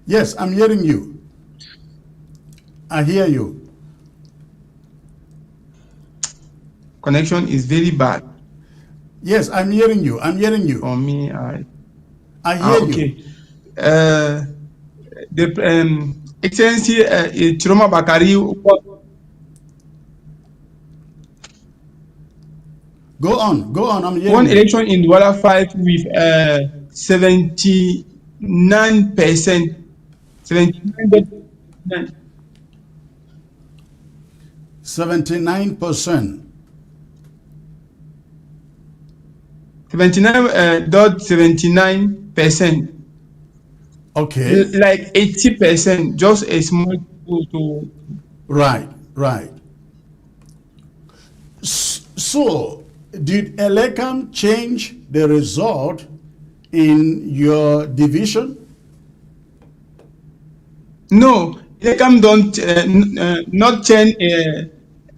A: Yes, I'm hearing you. I hear you.
F: Connection is very bad
A: Yes, I'm hearing you. I'm hearing you.
F: for me.
A: I hear
F: Okay.
A: you.
F: The Excellency Chiroma Bakari
A: Go on, go on. I'm hearing
F: won
A: you.
F: election in Douala 5 with 79%. 79.9.
A: 79%.
F: 79.79%.
A: Okay.
F: Like 80%, just a small to
A: Right, right. So, did Elekam change the result in your division?
F: no. Elekam don't not change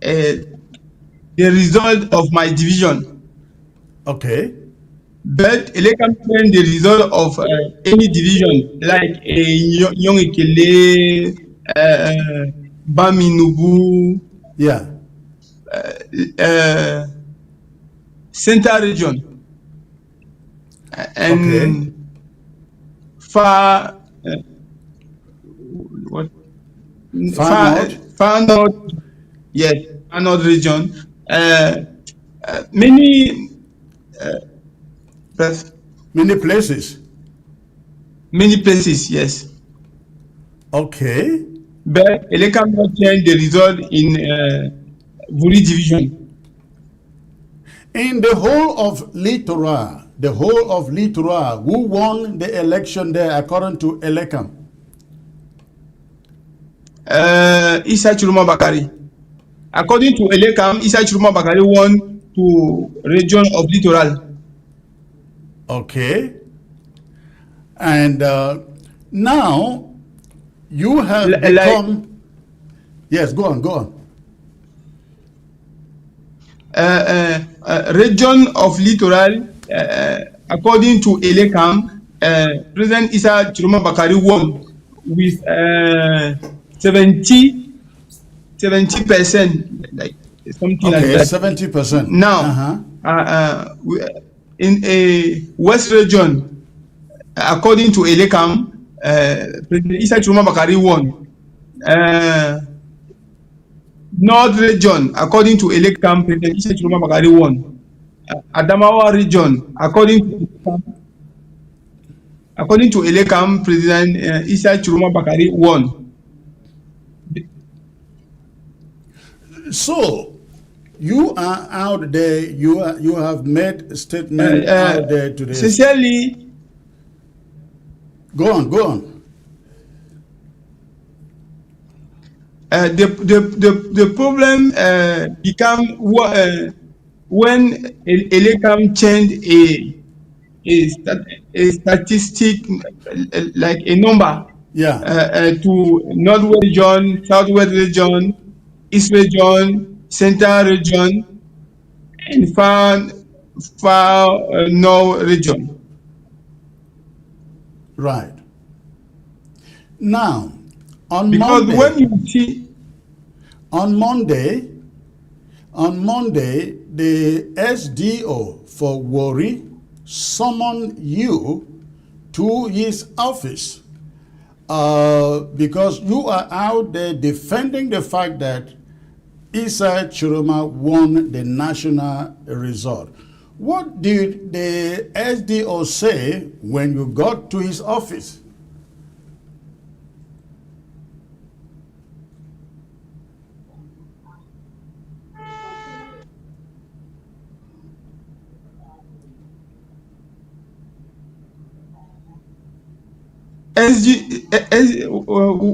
F: the result of my division,
A: Okay.
F: but Elekam change the result of any division like Young Ikele, Baminubu,
A: Yeah.
F: Central region,
A: Okay.
F: and far what
A: Far north.
F: far north. Yes, far north region. Many
A: Many places.
F: many places, yes.
A: Okay.
F: But Elekam not change the result in Vuri division.
A: In the whole of Littoral, who won the election there according to Elekam?
F: Isa Chiruma Bakari. According to Elekam, Isa Chiruma Bakari won to region of Littoral.
A: Okay. And now you have
F: Like
A: become. Yes, go on, go on.
F: region of Littoral, according to Elekam, President Isa Chiruma Bakari won with 70%, like something like
A: Okay,
F: that.
A: 70%.
F: Now, in a West region, according to Elekam, President Isa Chiruma Bakari won. North region, according to Elekam, President Isa Chiruma Bakari won. Adamawa region, according to Elekam, President Isa Chiruma Bakari won.
A: So you are out there. You have made a statement out there today.
F: Sincerely,
A: Go on, go on.
F: the problem become when Elekam changed a statistic like a number
A: Yeah.
F: to Northwest region, Southwest region, East region, Central region, and far north region.
A: Right. Now, on
F: Because
A: Monday,
F: when you see
A: on Monday, the SDO for Warri summoned you to his office because you are out there defending the fact that Isa Chiroma won the national result. What did the SDO say when you got to his office?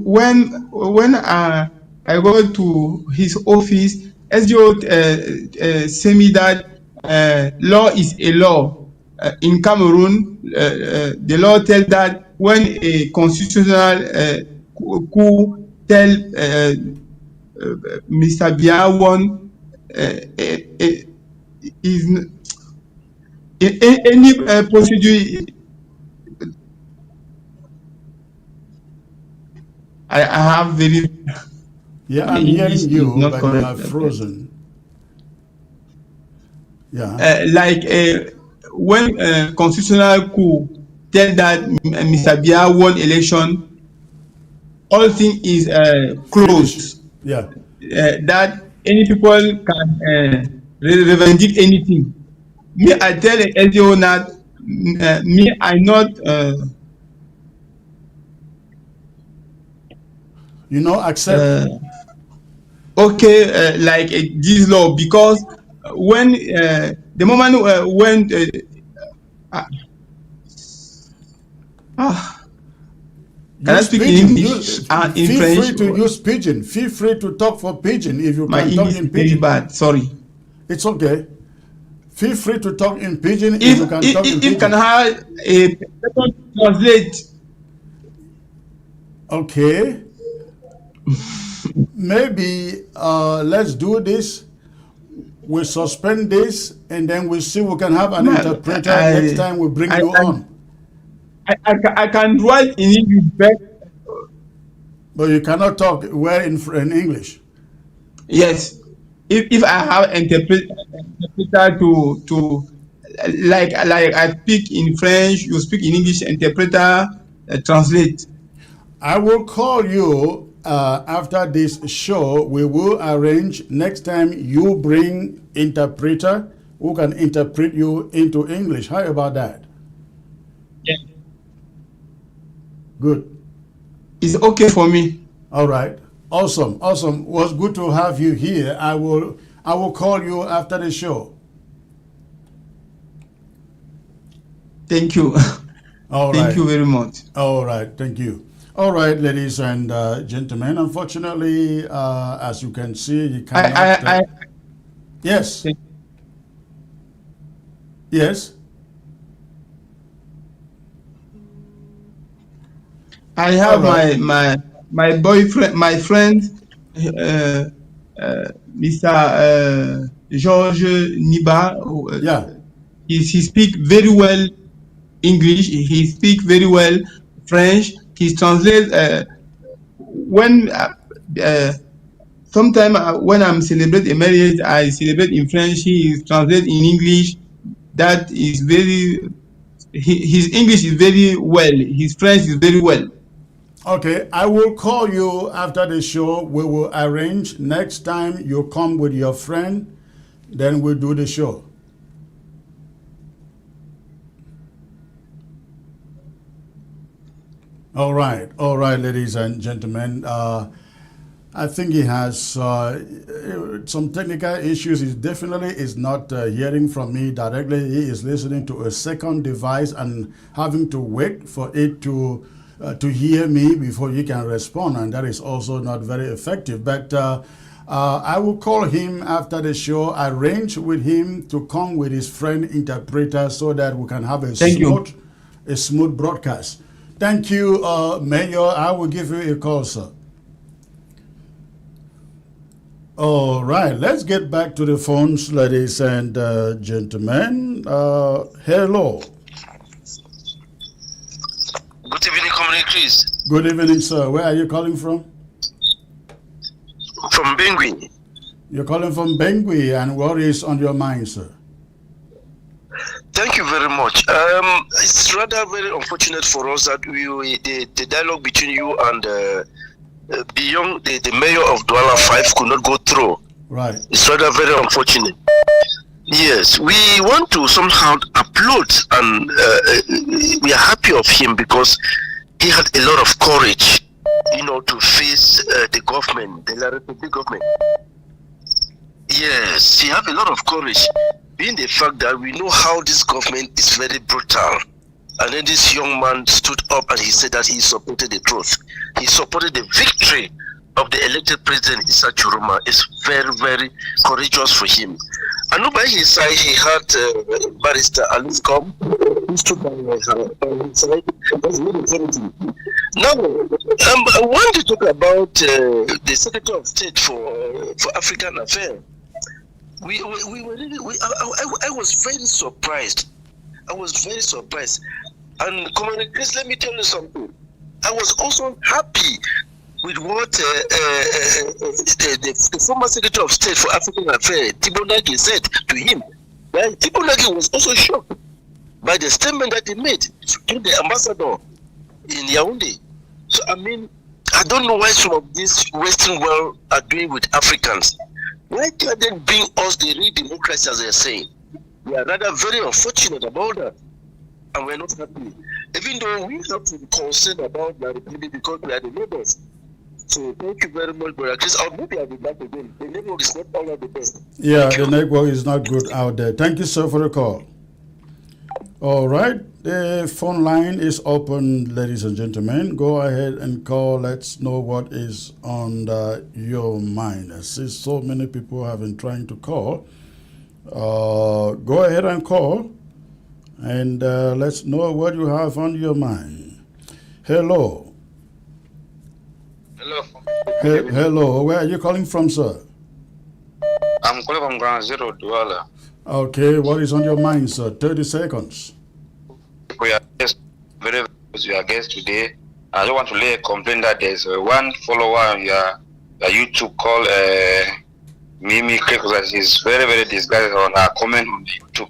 F: when I go to his office, SGO say me that law is a law. in Cameroon, the law tells that when a constitutional coup tell Mr. Biya won, is any procedure. I have very.
A: Yeah,
F: My
A: I'm
F: English
A: hearing
F: is
A: you,
F: not
A: but you
F: correct.
A: are frozen. Yeah.
F: When constitutional coup tell that Mr. Biya won election, all thing is
A: Finish.
F: closed.
A: Yeah.
F: That any people can revendict anything. Me, I tell the LDO that me, I not.
A: You know, accept.
F: Okay, like this law, because when the moment when can I
A: Use
F: speak in
A: pidgin.
F: English and in
A: Feel
F: French?
A: free to use pidgin. Feel free to talk for pidgin if you
F: My
A: can talk
F: English
A: in
F: is very
A: pidgin.
F: bad. Sorry.
A: It's okay. Feel free to talk in pidgin if you can talk in
F: If can
A: pidgin.
F: have a person translate.
A: Okay. Maybe let's do this. We suspend this and then we see we can have an interpreter next time we bring you on.
F: I can write in English better.
A: But you cannot talk well in English.
F: Yes. If I have interpreter to like I speak in French, you speak in English, interpreter translate.
A: I will call you after this show. We will arrange next time you bring interpreter who can interpret you into English. How about that?
F: Yeah.
A: Good.
F: It's okay for me.
A: All right. Awesome. Awesome. It was good to have you here. I will call you after the show.
F: Thank you.
A: All right.
F: Thank you very much.
A: All right. Thank you. All right, ladies and gentlemen. Unfortunately, as you can see, you cannot. Yes. Yes.
F: I have
A: right.
F: my boyfriend, my friend, Mr. Georges Niba.
A: Yeah.
F: He speak very well English. He speak very well French. He translate when sometime when I'm celebrate a marriage, I celebrate in French. He translate in English. That is very. His English is very well. His French is very well.
A: Okay, I will call you after the show. We will arrange next time you come with your friend, then we'll do the show. All right, ladies and gentlemen. I think he has some technical issues. He definitely is not hearing from me directly. He is listening to a second device and having to wait for it to hear me before he can respond, and that is also not very effective. But I will call him after the show, arrange with him to come with his friend interpreter so that we can have a smooth broadcast. Thank you, Mayor. I will give you a call, sir. All right, let's get back to the phones, ladies and gentlemen. Hello.
G: Good evening, Comrade Chris.
A: Good evening, sir. Where are you calling from?
G: From Bengui.
A: You're calling from Bengui, and what is on your mind, sir?
G: Thank you very much. It's rather very unfortunate for us that the dialogue between you and beyond the mayor of Douala 5 could not go through.
A: Right.
G: It's rather very unfortunate. Yes, we want to somehow applaud, and we are happy of him because he had a lot of courage, to face the government, the Republic government. Yes, he had a lot of courage, being the fact that we know how this government is very brutal. And then this young man stood up and he said that he supported the truth. He supported the victory of the elected president, Issa Churuma, is very, very courageous for him. And by his side, he had Barrister Alice Cobb, who stood by his side. That's very encouraging. Now, I want to talk about the Secretary of State for African Affairs. I was very surprised. And Commander Chris, let me tell you something. I was also happy with what the former Secretary of State for African Affairs, Tibonagi, said to him. Right? Tibonagi was also shocked by the statement that he made to the ambassador in Yaoundé. So, I mean, I don't know why some of these Western world are doing with Africans. Why can't they bring us the real democracy, as they're saying? We are rather very unfortunate about that. And we're not happy. Even though we have to be concerned about the Republic because we are the neighbors. So thank you very much, brother Chris. Or maybe I'll be back again. The network is not all of the best.
A: Yeah, the network is not good out there. Thank you, sir, for the call. All right, the phone line is open, ladies and gentlemen. Go ahead and call. Let's know what is on your mind. I see so many people have been trying to call. Go ahead and call, and let's know what you have on your mind. Hello.
H: Hello.
A: Hello. Where are you calling from, sir?
H: I'm calling from Ground Zero, Douala.
A: Okay, what is on your mind, sir? 30 seconds.
H: We are guests, very your guest today. I just want to lay a complaint that there's one follower on your YouTube called Mimi Keko that is very, very disgusted on her comment on YouTube.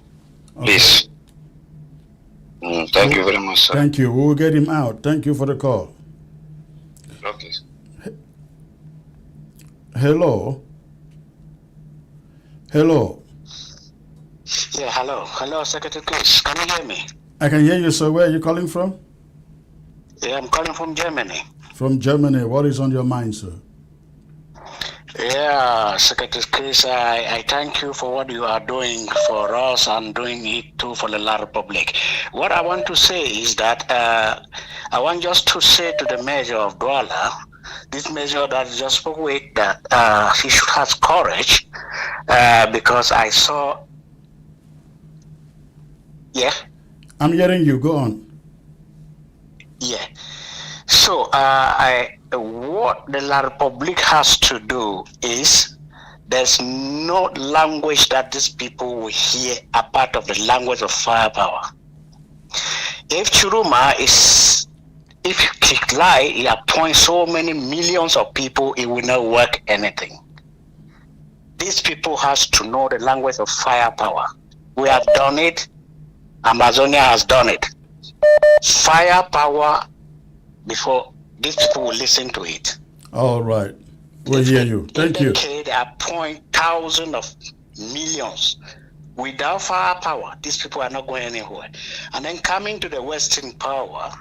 H: Please.
A: Okay.
H: Thank you very much, sir.
A: Thank you. We will get him out. Thank you for the call.
H: Okay.
A: Hello. Hello.
I: Yeah, hello. Hello, Secretary Chris. Can you hear me?
A: I can hear you, sir. Where are you calling from?
I: Yeah, I'm calling from Germany.
A: From Germany. What is on your mind, sir?
I: Yeah, Secretary Chris, I thank you for what you are doing for us and doing it too for the La Republic. What I want to say is that I want just to say to the mayor of Douala, this measure that you just spoke with, that he should have courage because I saw. Yeah.
A: I'm hearing you. Go on.
I: Yeah. So what the La Republic has to do is there's no language that these people will hear apart of the language of firepower. If Churuma if he lie, he appoints so many millions of people, it will not work anything. These people has to know the language of firepower. We have done it. Amazonia has done it. Firepower before these people will listen to it.
A: All right. We'll hear you. Thank you.
I: They appoint thousands of millions. Without firepower, these people are not going anywhere. And then coming to the Western power,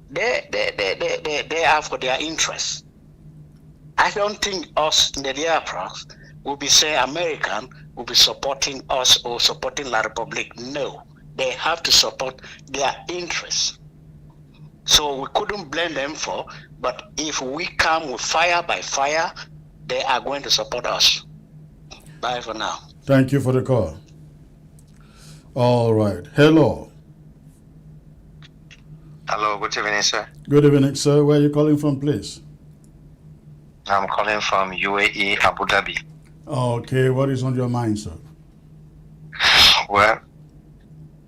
I: they are for their interests. I don't think us in the diaspora will be saying American will be supporting us or supporting La Republic. No, they have to support their interests. So we couldn't blame them for, but if we come with fire by fire, they are going to support us. Bye for now.
A: Thank you for the call. All right. Hello.
H: Hello, good evening, sir.
A: Good evening, sir. Where are you calling from, please?
H: I'm calling from UAE, Abu Dhabi.
A: Okay. What is on your mind, sir?
H: Well,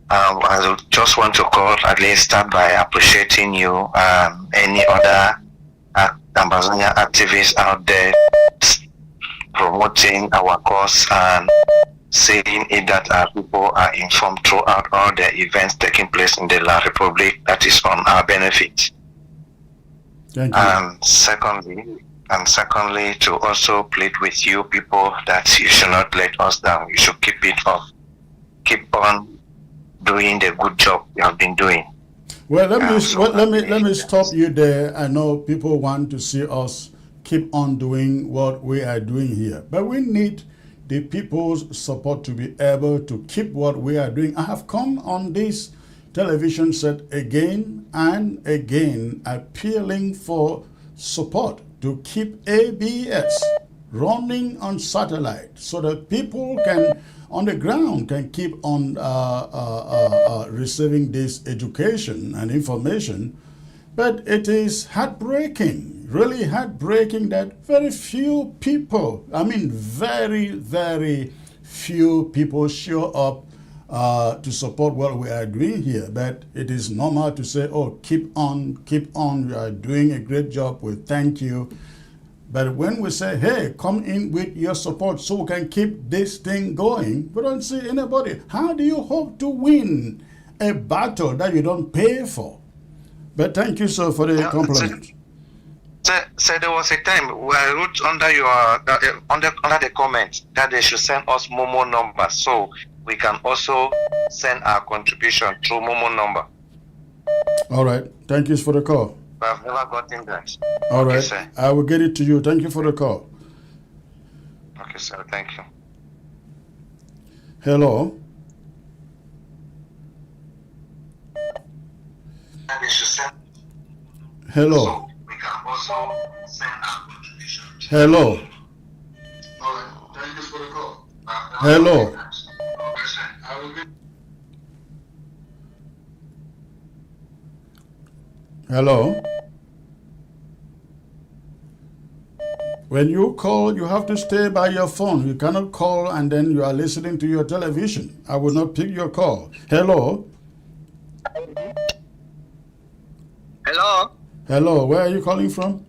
H: I just want to call, at least start by appreciating you, any other Ambazonia activists out there promoting our cause and saying it that our people are informed throughout all the events taking place in the La Republic that is on our benefit.
A: Thank you.
H: And secondly, to also plead with you people that you should not let us down. You should keep it up. Keep on doing the good job you have been doing.
A: Well, let me stop you there. I know people want to see us keep on doing what we are doing here, but we need the people's support to be able to keep what we are doing. I have come on this television set again and again appealing for support to keep ABS running on satellite so that people can on the ground can keep on receiving this education and information. But it is heartbreaking, really heartbreaking that very few people, I mean very, very few people show up to support what we are doing here. But it is normal to say, oh, keep on, you are doing a great job, we thank you. But when we say, hey, come in with your support so we can keep this thing going, we don't see anybody. How do you hope to win a battle that you don't pay for? But thank you, sir, for the compliment.
J: So there was a time where I wrote under your under the comment that they should send us Momo number so we can also send our contribution through Momo number.
A: All right. Thank you for the call.
J: But I've never gotten that.
A: All right.
J: Okay, sir.
A: I will get it to you. Thank you for the call.
J: Okay, sir. Thank you.
A: Hello. Hello. Hello. Hello. Hello. When you call, you have to stay by your phone. You cannot call and then you are listening to your television. I will not pick your call. Hello.
K: Hello.
A: Hello. Where are you calling from?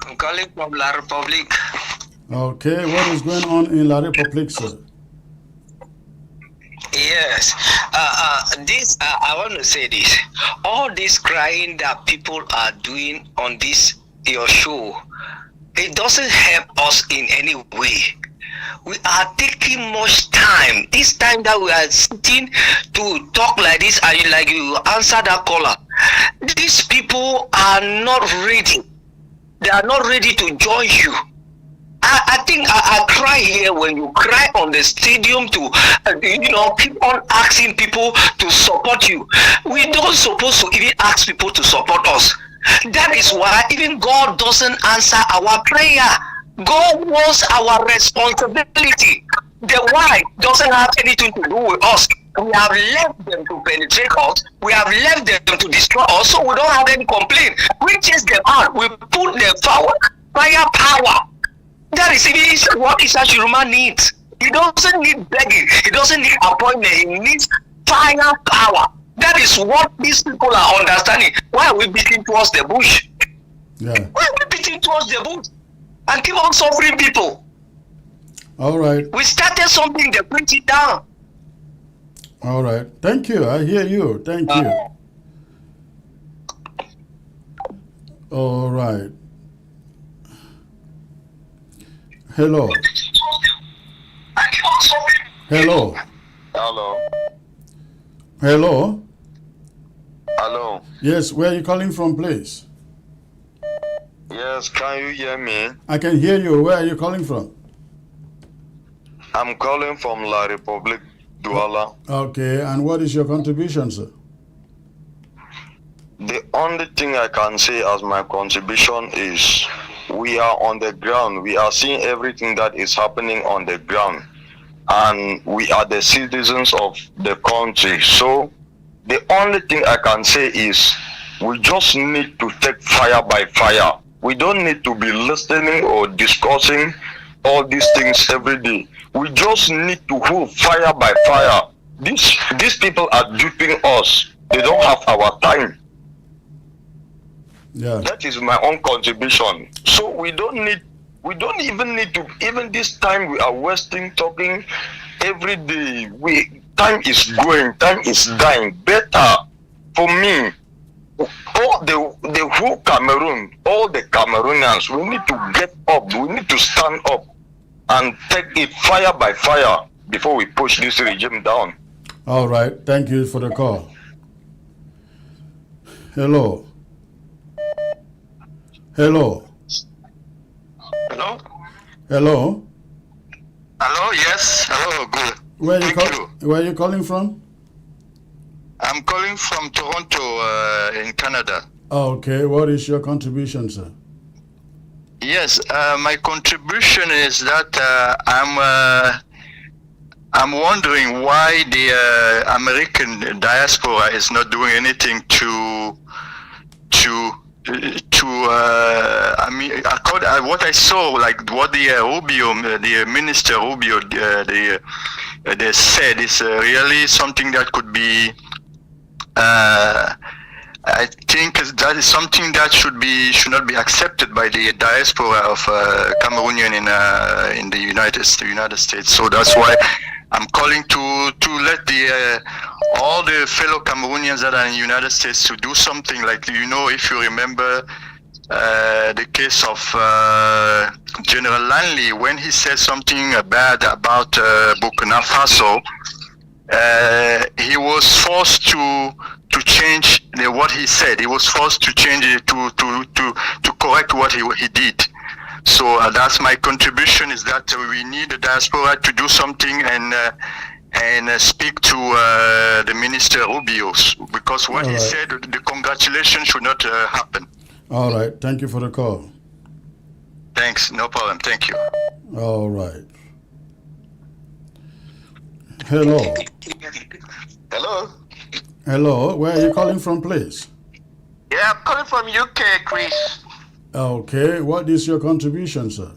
K: I'm calling from La Republic.
A: Okay. What is going on in La Republic, sir?
K: Yes. I want to say this. All this crying that people are doing on this your show, it doesn't help us in any way. We are taking much time. This time that we are sitting to talk like this, and you answer that caller. These people are not ready. They are not ready to join you. I think I cry here when you cry on the stadium to, keep on asking people to support you. We don't supposed to even ask people to support us. That is why even God doesn't answer our prayer. God wants our responsibility. The why doesn't have anything to do with us. We have left them to penetrate us. We have left them to destroy us, so we don't have any complaint. We chase them out. We put the fire power. That is even what Isa Shiruma needs. He doesn't need begging. He doesn't need appointment. He needs fire power. That is what these people are understanding. Why are we beating towards the bush?
A: Yeah.
K: Why are we beating towards the bush? And keep on suffering people.
A: All right.
K: We started something, they put it down.
A: All right. Thank you. I hear you. Thank you. All right. Hello. Hello.
L: Hello.
A: Hello.
L: Hello.
A: Yes, where are you calling from, please?
L: Yes, can you hear me?
A: I can hear you. Where are you calling from?
L: I'm calling from La Republic, Douala.
A: Okay, and what is your contribution, sir?
L: The only thing I can say as my contribution is we are on the ground. We are seeing everything that is happening on the ground. And we are the citizens of the country. So the only thing I can say is we just need to take fire by fire. We don't need to be listening or discussing all these things every day. We just need to hold fire by fire. These people are duping us. They don't have our time.
A: Yeah.
L: That is my own contribution. So we don't even need to, even this time we are wasting talking every day. Time is going, time is dying. Better for me, all the whole Cameroon, all the Cameroonians, we need to get up, we need to stand up and take it fire by fire before we push this regime down.
A: All right. Thank you for the call. Hello. Hello.
J: Hello?
A: Hello.
J: Hello, yes. Hello, good.
A: Where are you calling from?
J: I'm calling from Toronto in Canada.
A: Okay, what is your contribution, sir?
L: Yes, my contribution is that I'm wondering why the American diaspora is not doing anything to I mean, according what I saw, like what the Rubio, the Minister Rubio, they said is really something that could be. I think that is something that should not be accepted by the diaspora of Cameroonian in the United States. So that's why I'm calling to let the all the fellow Cameroonians that are in the United States to do something. Like, if you remember the case of General Lanley, when he said something bad about Burkina Faso, he was forced to change what he said. He was forced to change it to correct what he did. So that's my contribution, is that we need the diaspora to do something and speak to the Minister Rubio's, because what he said, the congratulations should not happen.
A: All right. Thank you for the call.
L: Thanks. No problem. Thank you.
A: All right. Hello.
J: Hello.
A: Hello. Where are you calling from, please?
J: Yeah, I'm calling from UK, Chris.
A: Okay. What is your contribution, sir?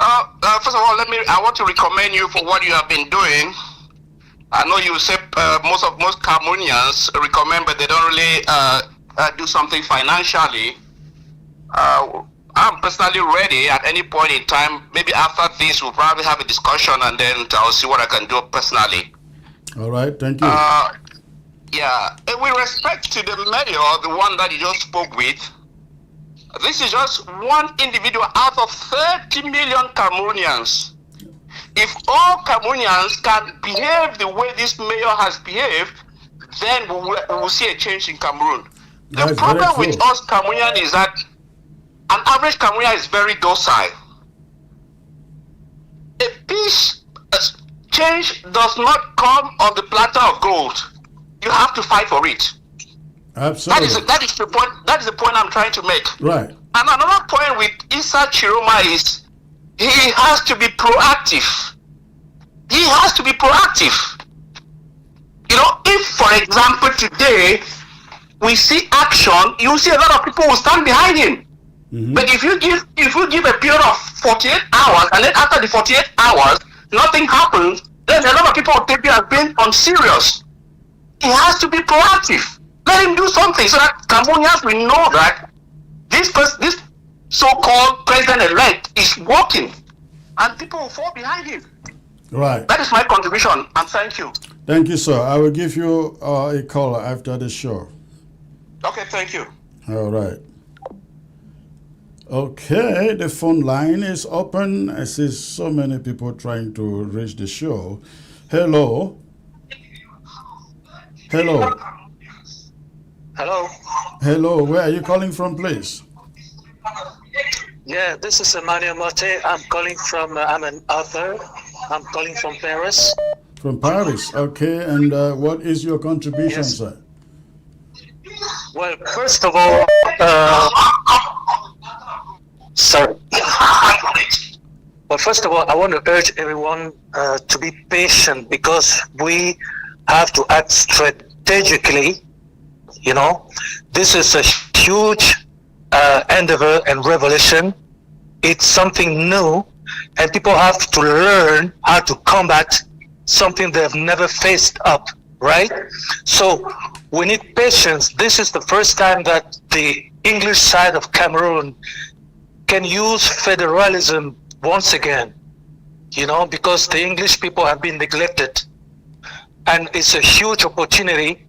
J: First of all, I want to recommend you for what you have been doing. I know you say most Cameroonians recommend, but they don't really do something financially. I'm personally ready at any point in time. Maybe after this, we'll probably have a discussion, and then I'll see what I can do personally.
A: All right. Thank you.
J: Yeah. With respect to the mayor, the one that you just spoke with, this is just one individual out of 30 million Cameroonians. If all Cameroonians can behave the way this mayor has behaved, then we will see a change in Cameroon. The problem with us Cameroonians is that an average Cameroonian is very docile. A peace change does not come on the platter of gold. You have to fight for it.
A: Absolutely.
J: That is the point. That is the point I'm trying to make.
A: Right.
J: And another point with Issa Chiroma is he has to be proactive. He has to be proactive. If, for example, today we see action, you see a lot of people will stand behind him. Mm-hmm. But if you give a period of 48 hours, and then after the 48 hours nothing happens, then a lot of people will take it as being unserious. He has to be proactive. Let him do something so that Cameroonians will know that this so-called president-elect is working, and people will fall behind him.
A: Right.
J: That is my contribution, and thank you.
A: Thank you, sir. I will give you a call after the show.
J: Okay, thank you.
A: All right. Okay, the phone line is open. I see so many people trying to reach the show. Hello. Hello.
M: Hello.
A: Hello. Where are you calling from, please?
M: Yeah, this is Emmanuel Mote. I'm calling from, I'm an author. I'm calling from Paris.
A: From Paris, okay. And what is your contribution,
M: yes,
A: sir?
M: Well, first of all, sorry. Well, first of all, I want to urge everyone to be patient, because we have to act strategically. This is a huge endeavor and revolution. It's something new, and people have to learn how to combat something they've never faced up, right? So we need patience. This is the first time that the English side of Cameroon can use federalism once again, because the English people have been neglected. And it's a huge opportunity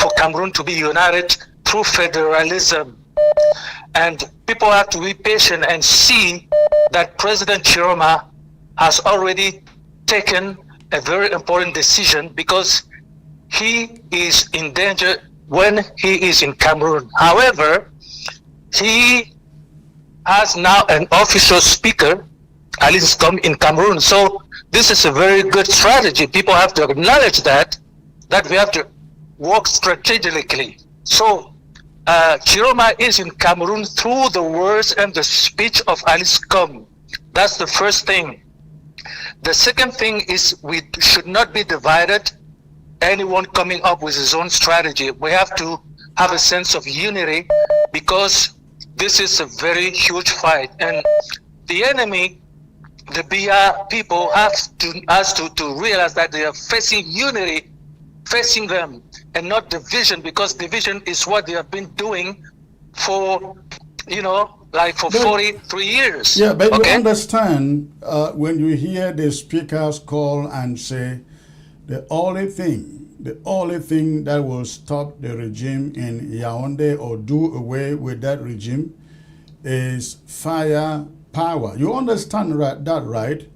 M: for Cameroon to be united through federalism. And people have to be patient and see that President Chiroma has already taken a very important decision, because he is in danger when he is in Cameroon. However, he has now an official speaker, at least in Cameroon. So this is a very good strategy. People have to acknowledge that we have to work strategically. So Chiroma is in Cameroon through the words and the speech of Alice Cum. That's the first thing. The second thing is we should not be divided. Anyone coming up with his own strategy. We have to have a sense of unity because this is a very huge fight. And the enemy, the Biya people, has to realize that they are facing unity, facing them, and not division, because division is what they have been doing for, like for 43 years.
A: Yeah, but
M: okay?
A: You understand when you hear the speakers call and say the only thing that will stop the regime in Yaoundé or do away with that regime is firepower. You understand that, right?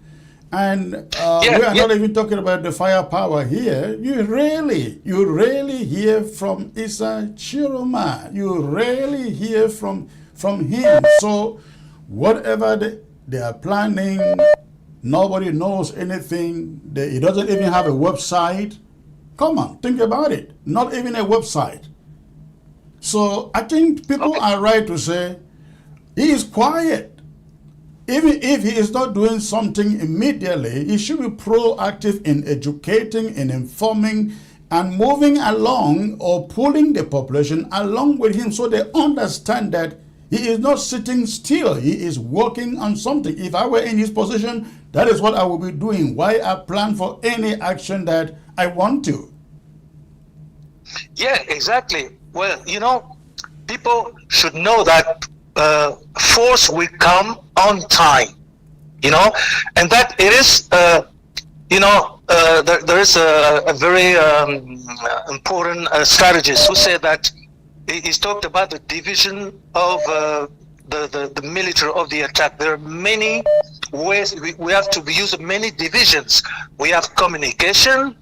A: And we are not even talking about the firepower here. You rarely hear from Issa Chiroma. You rarely hear from him. So whatever they are planning, nobody knows anything. He doesn't even have a website. Come on, think about it. Not even a website. So I think people are right to say he is quiet. Even if he is not doing something immediately, he should be proactive in educating, in informing, and moving along or pulling the population along with him so they understand that he is not sitting still. He is working on something. If I were in his position, that is what I would be doing. Why I plan for any action that I want to?
M: Yeah, exactly. Well, people should know that force will come on time, and that it is, there is a very important strategist who said that he's talked about the division of the military of the attack. There are many ways we have to use many divisions. We have communication,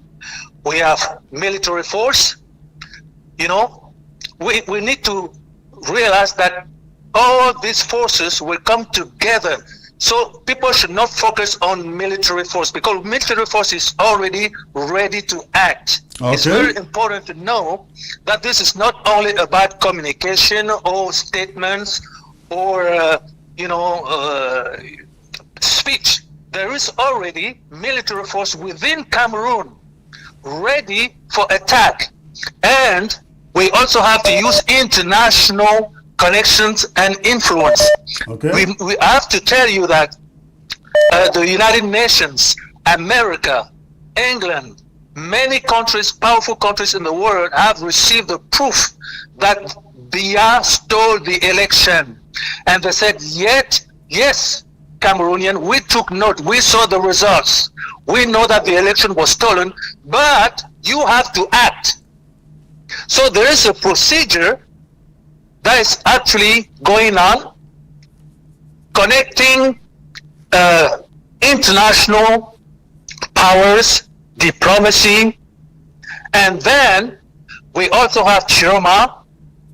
M: we have military force. We need to realize that all these forces will come together. So people should not focus on military force because military force is already ready to act. Okay. It's very important to know that this is not only about communication or statements or, speech. There is already military force within Cameroon ready for attack. And we also have to use international connections and influence. Okay. We have to tell you that the United Nations, America, England, many countries, powerful countries in the world have received the proof that Biya stole the election. And they said, yes, Cameroonian, we took note, we saw the results. We know that the election was stolen, but you have to act. So there is a procedure that is actually going on, connecting international powers, diplomacy, and then we also have Chiroma.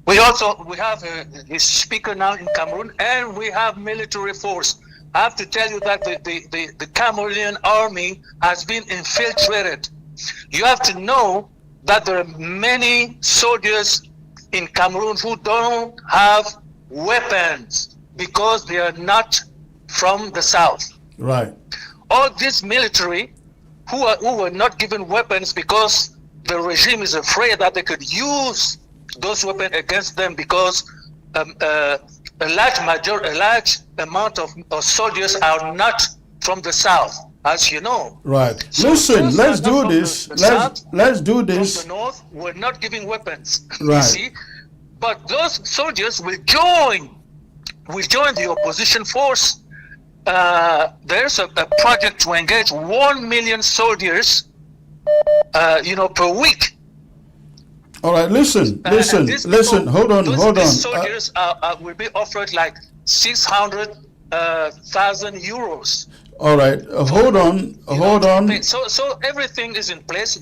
M: We have his speaker now in Cameroon, and we have military force. I have to tell you that the Cameroonian army has been infiltrated. You have to know that there are many soldiers in Cameroon who don't have weapons because they are not from the south.
A: Right.
M: All this military who were not given weapons because the regime is afraid that they could use those weapons against them because a large amount of soldiers are not from the south, as you know.
A: Right. So listen, let's do this. Let's do this.
M: From the north, we're not giving weapons.
A: Right.
M: You see? But those soldiers will join the opposition force. There's a project to engage 1 million soldiers, per week.
A: All right, listen. Hold on.
M: These soldiers will be offered like 600,000 euros.
A: All right, hold on.
M: So everything is in place.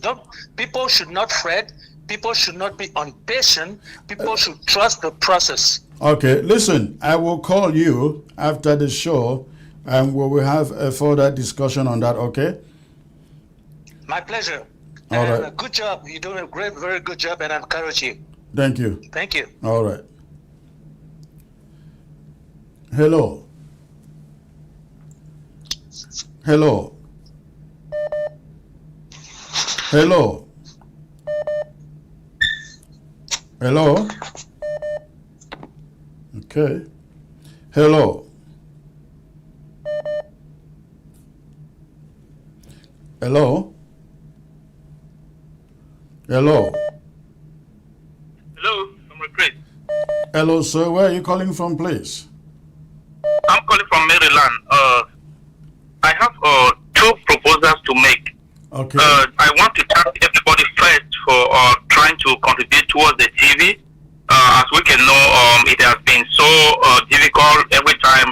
M: People should not fret. People should not be impatient. People should trust the process.
A: Okay, listen, I will call you after the show and we will have a further discussion on that, okay?
M: My pleasure.
A: All right.
M: Good job. You're doing a very good job, and I encourage you.
A: Thank you.
M: Thank you.
A: All right. Hello. Hello. Hello. Hello. Okay. Hello. Hello. Hello.
N: Hello, I'm Chris.
A: Hello, sir. Where are you calling from, please?
N: I'm calling from Maryland. I have two proposals to make.
A: Okay.
N: I want to thank everybody first for trying to contribute towards the TV. As we can know, it has been so difficult every time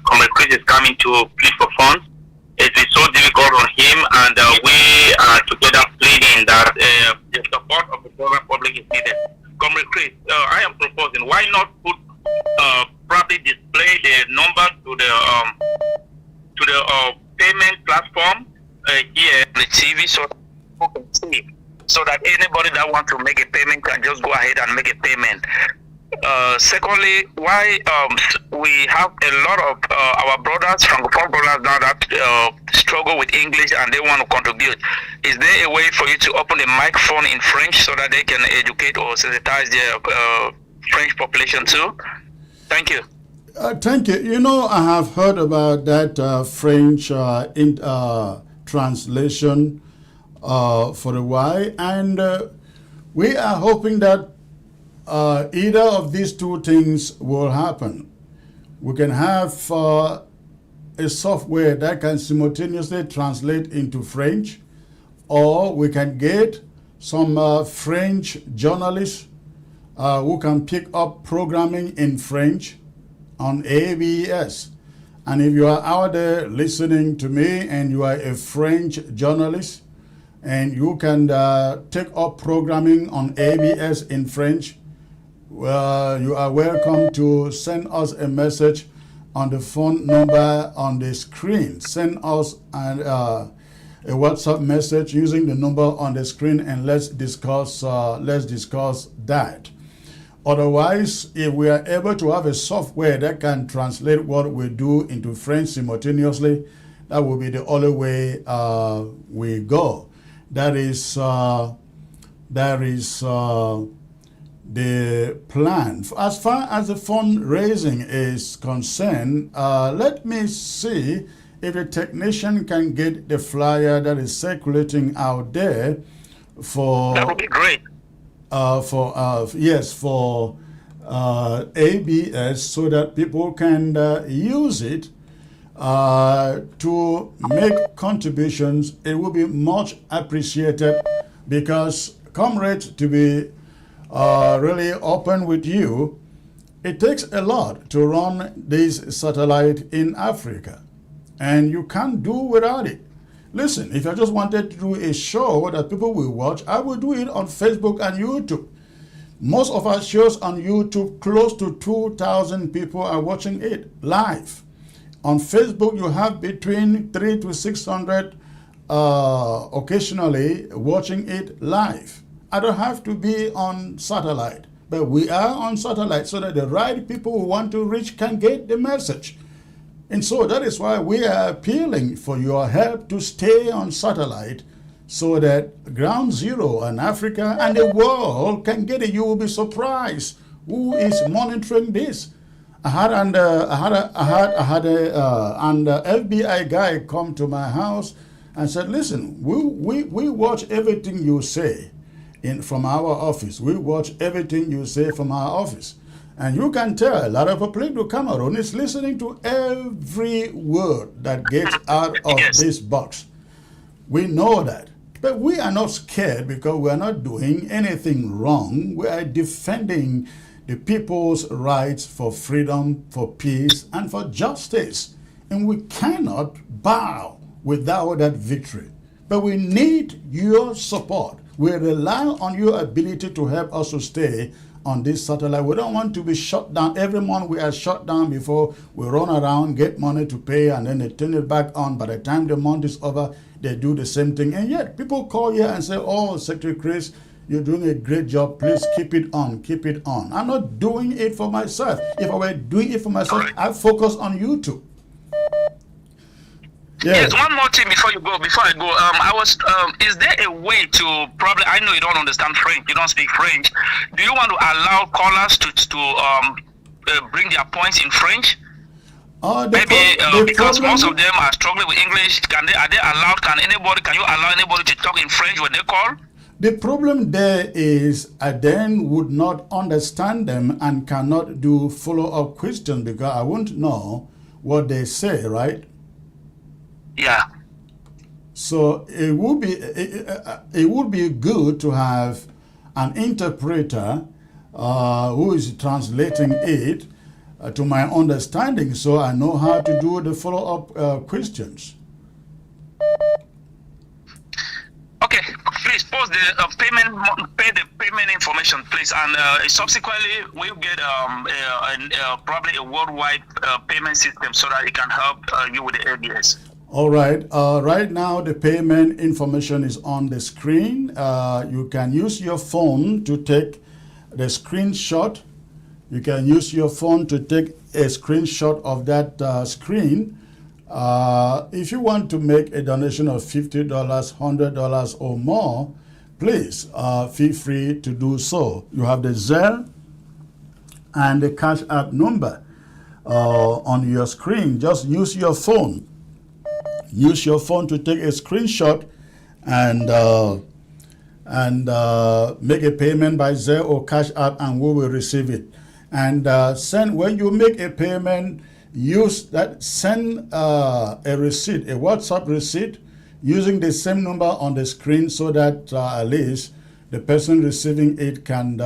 N: Comrade Chris is coming to plead for funds. It's been so difficult on him, and we are together pleading that the support of the general public is needed. Comrade Chris, I am proposing, why not put probably display the number to the payment platform here on the TV so people can see, so that anybody that wants to make a payment can just go ahead and make a payment. Secondly, why we have a lot of our brothers, Francophone brothers now that struggle with English and they want to contribute. Is there a way for you to open a microphone in French so that they can educate or sensitize the French population too? Thank you.
A: Thank you. You know, I have heard about that French translation for a while, and we are hoping that either of these two things will happen. We can have a software that can simultaneously translate into French, or we can get some French journalists who can pick up programming in French on ABS. And if you are out there listening to me and you are a French journalist and you can take up programming on ABS in French, well, you are welcome to send us a message on the phone number on the screen. Send us a WhatsApp message using the number on the screen, and let's discuss that. Otherwise, if we are able to have a software that can translate what we do into French simultaneously, that will be the only way we go. That is the plan. As far as the fundraising is concerned, let me see if the technician can get the flyer that is circulating out there for.
N: That would be great.
A: For ABS, so that people can use it to make contributions. It will be much appreciated, because, comrades, to be really open with you, it takes a lot to run this satellite in Africa, and you can't do without it. Listen, if I just wanted to do a show that people will watch, I will do it on Facebook and YouTube. Most of our shows on YouTube, close to 2,000 people are watching it live. On Facebook, you have between 300 to 600 occasionally watching it live. I don't have to be on satellite, but we are on satellite so that the right people who want to reach can get the message. And so that is why we are appealing for your help to stay on satellite, so that Ground Zero and Africa and the world can get it. You will be surprised who is monitoring this. I had an FBI guy come to my house and said, "Listen, we watch everything you say from our office. We watch everything you say from our office." And you can tell a lot of people to Cameroon is listening to every word that gets out of this box. We know that. But we are not scared, because we are not doing anything wrong. We are defending the people's rights for freedom, for peace, and for justice. And we cannot bow without that victory. But we need your support. We rely on your ability to help us to stay on this satellite. We don't want to be shut down. Every month we are shut down before we run around, get money to pay, and then they turn it back on. By the time the month is over, they do the same thing. And yet people call here and say, "Oh, Secretary Chris, You're doing a great job. Please keep it on. Keep it on. I'm not doing it for myself. If I were doing it for myself, I'd focus on you two.
N: Yes, one more thing before you go. Before I go, is there a way to probably? I know you don't understand French. You don't speak French. Do you want to allow callers to bring their points in French? Because most of them are struggling with English. Are they allowed? Can you allow anybody to talk in French when they call?
A: The problem there is I then would not understand them and cannot do follow-up questions because I won't know what they say, right?
N: Yeah.
A: So it would be good to have an interpreter who is translating it to my understanding, so I know how to do the follow-up questions.
N: Okay, please post the pay the payment information, please, and subsequently we'll get probably a worldwide payment system so that it can help you with the ABS.
A: All right. Right now, the payment information is on the screen. You can use your phone to take the screenshot. You can use your phone to take a screenshot of that screen. If you want to make a donation of $50, $100 or more, please feel free to do so. You have the Zelle and the Cash App number on your screen. Just use your phone. Use your phone to take a screenshot and make a payment by Zelle or Cash App, and we will receive it. And when you make a payment, send a receipt, a WhatsApp receipt, using the same number on the screen so that at least the person receiving it can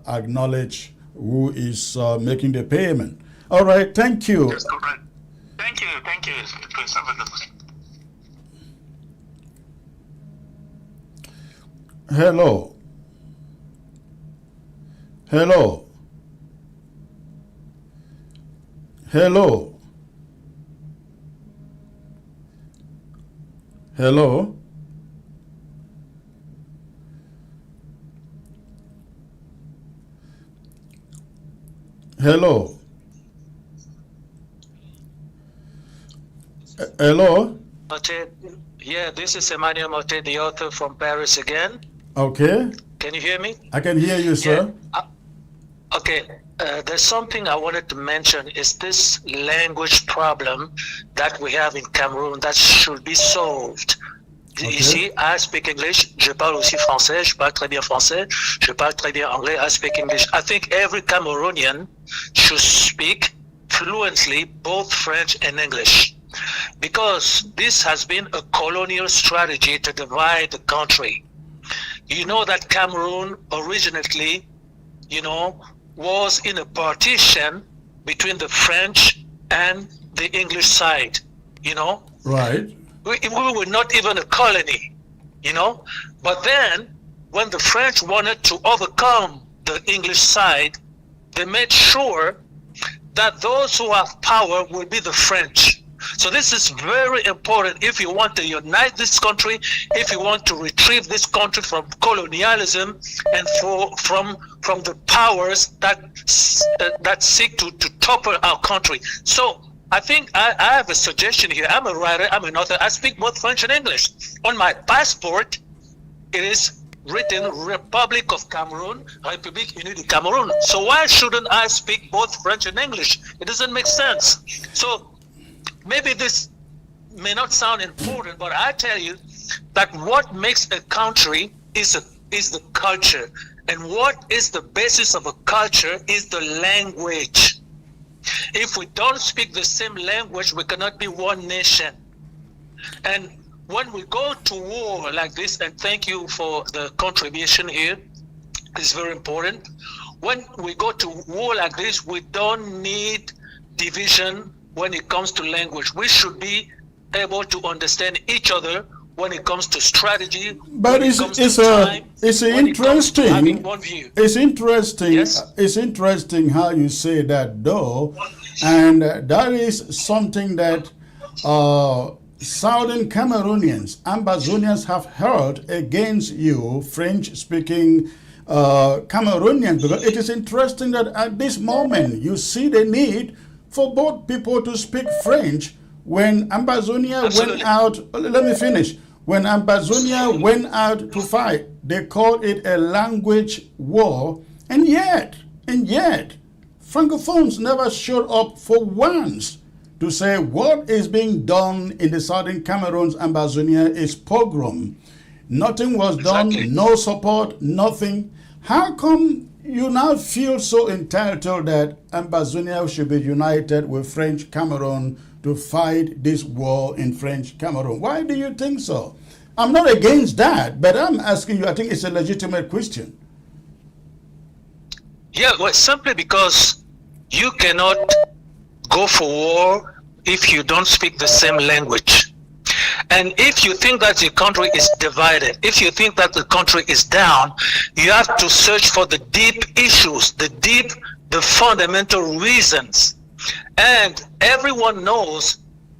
A: acknowledge who is making the payment. All right, thank you.
N: Yes, all right. Thank you. Please have a good one.
A: Hello. Hello. Hello. Hello. Hello. Hello.
M: Yeah, this is Emmanuel Motet, the author from Paris again.
A: Okay.
M: Can you hear me?
A: I can hear you, sir.
M: Yeah. Okay. There's something I wanted to mention is this language problem that we have in Cameroon that should be solved. Okay. Ici, I speak English. Je parle aussi français. Je parle très bien français. Je parle très bien anglais. I speak English. I think every Cameroonian should speak fluently both French and English, because this has been a colonial strategy to divide the country. You know that Cameroon originally, was in a partition between the French and the English side,
A: Right.
M: We were not even a colony, But then, when the French wanted to overcome the English side, they made sure that those who have power will be the French. So this is very important if you want to unite this country, if you want to retrieve this country from colonialism and from the powers that seek to topple our country. So I think I have a suggestion here. I'm a writer, I'm an author. I speak both French and English. On my passport, it is written Republic of Cameroon, République Unie du Cameroun. So why shouldn't I speak both French and English? It doesn't make sense. So maybe this may not sound important, but I tell you that what makes a country is the culture. And what is the basis of a culture is the language. If we don't speak the same language, we cannot be one nation. And when we go to war like this, and thank you for the contribution here, it's very important. When we go to war like this, we don't need division when it comes to language. We should be able to understand each other when it comes to strategy.
A: But it's interesting.
M: Yes?
A: It's interesting how you say that, though, and that is something that Southern Cameroonians, Ambazonians have held against you, French-speaking Cameroonians? Because it is interesting that at this moment you see the need for both people to speak French. When Ambazonia went out, let me finish. When Ambazonia went out to fight, they called it a language war, and yet, Francophones never showed up for once to say what is being done in the southern Cameroon's Ambazonia is pogrom. Nothing was done, no support, nothing. How come you now feel so entitled that Ambazonia should be united with French Cameroon to fight this war in French Cameroon? Why do you think so? I'm not against that, but I'm asking you, I think it's a legitimate question.
M: Yeah, well, simply because you cannot go for war if you don't speak the same language. And if you think that the country is divided, if you think that the country is down, you have to search for the deep issues, the fundamental reasons. And everyone knows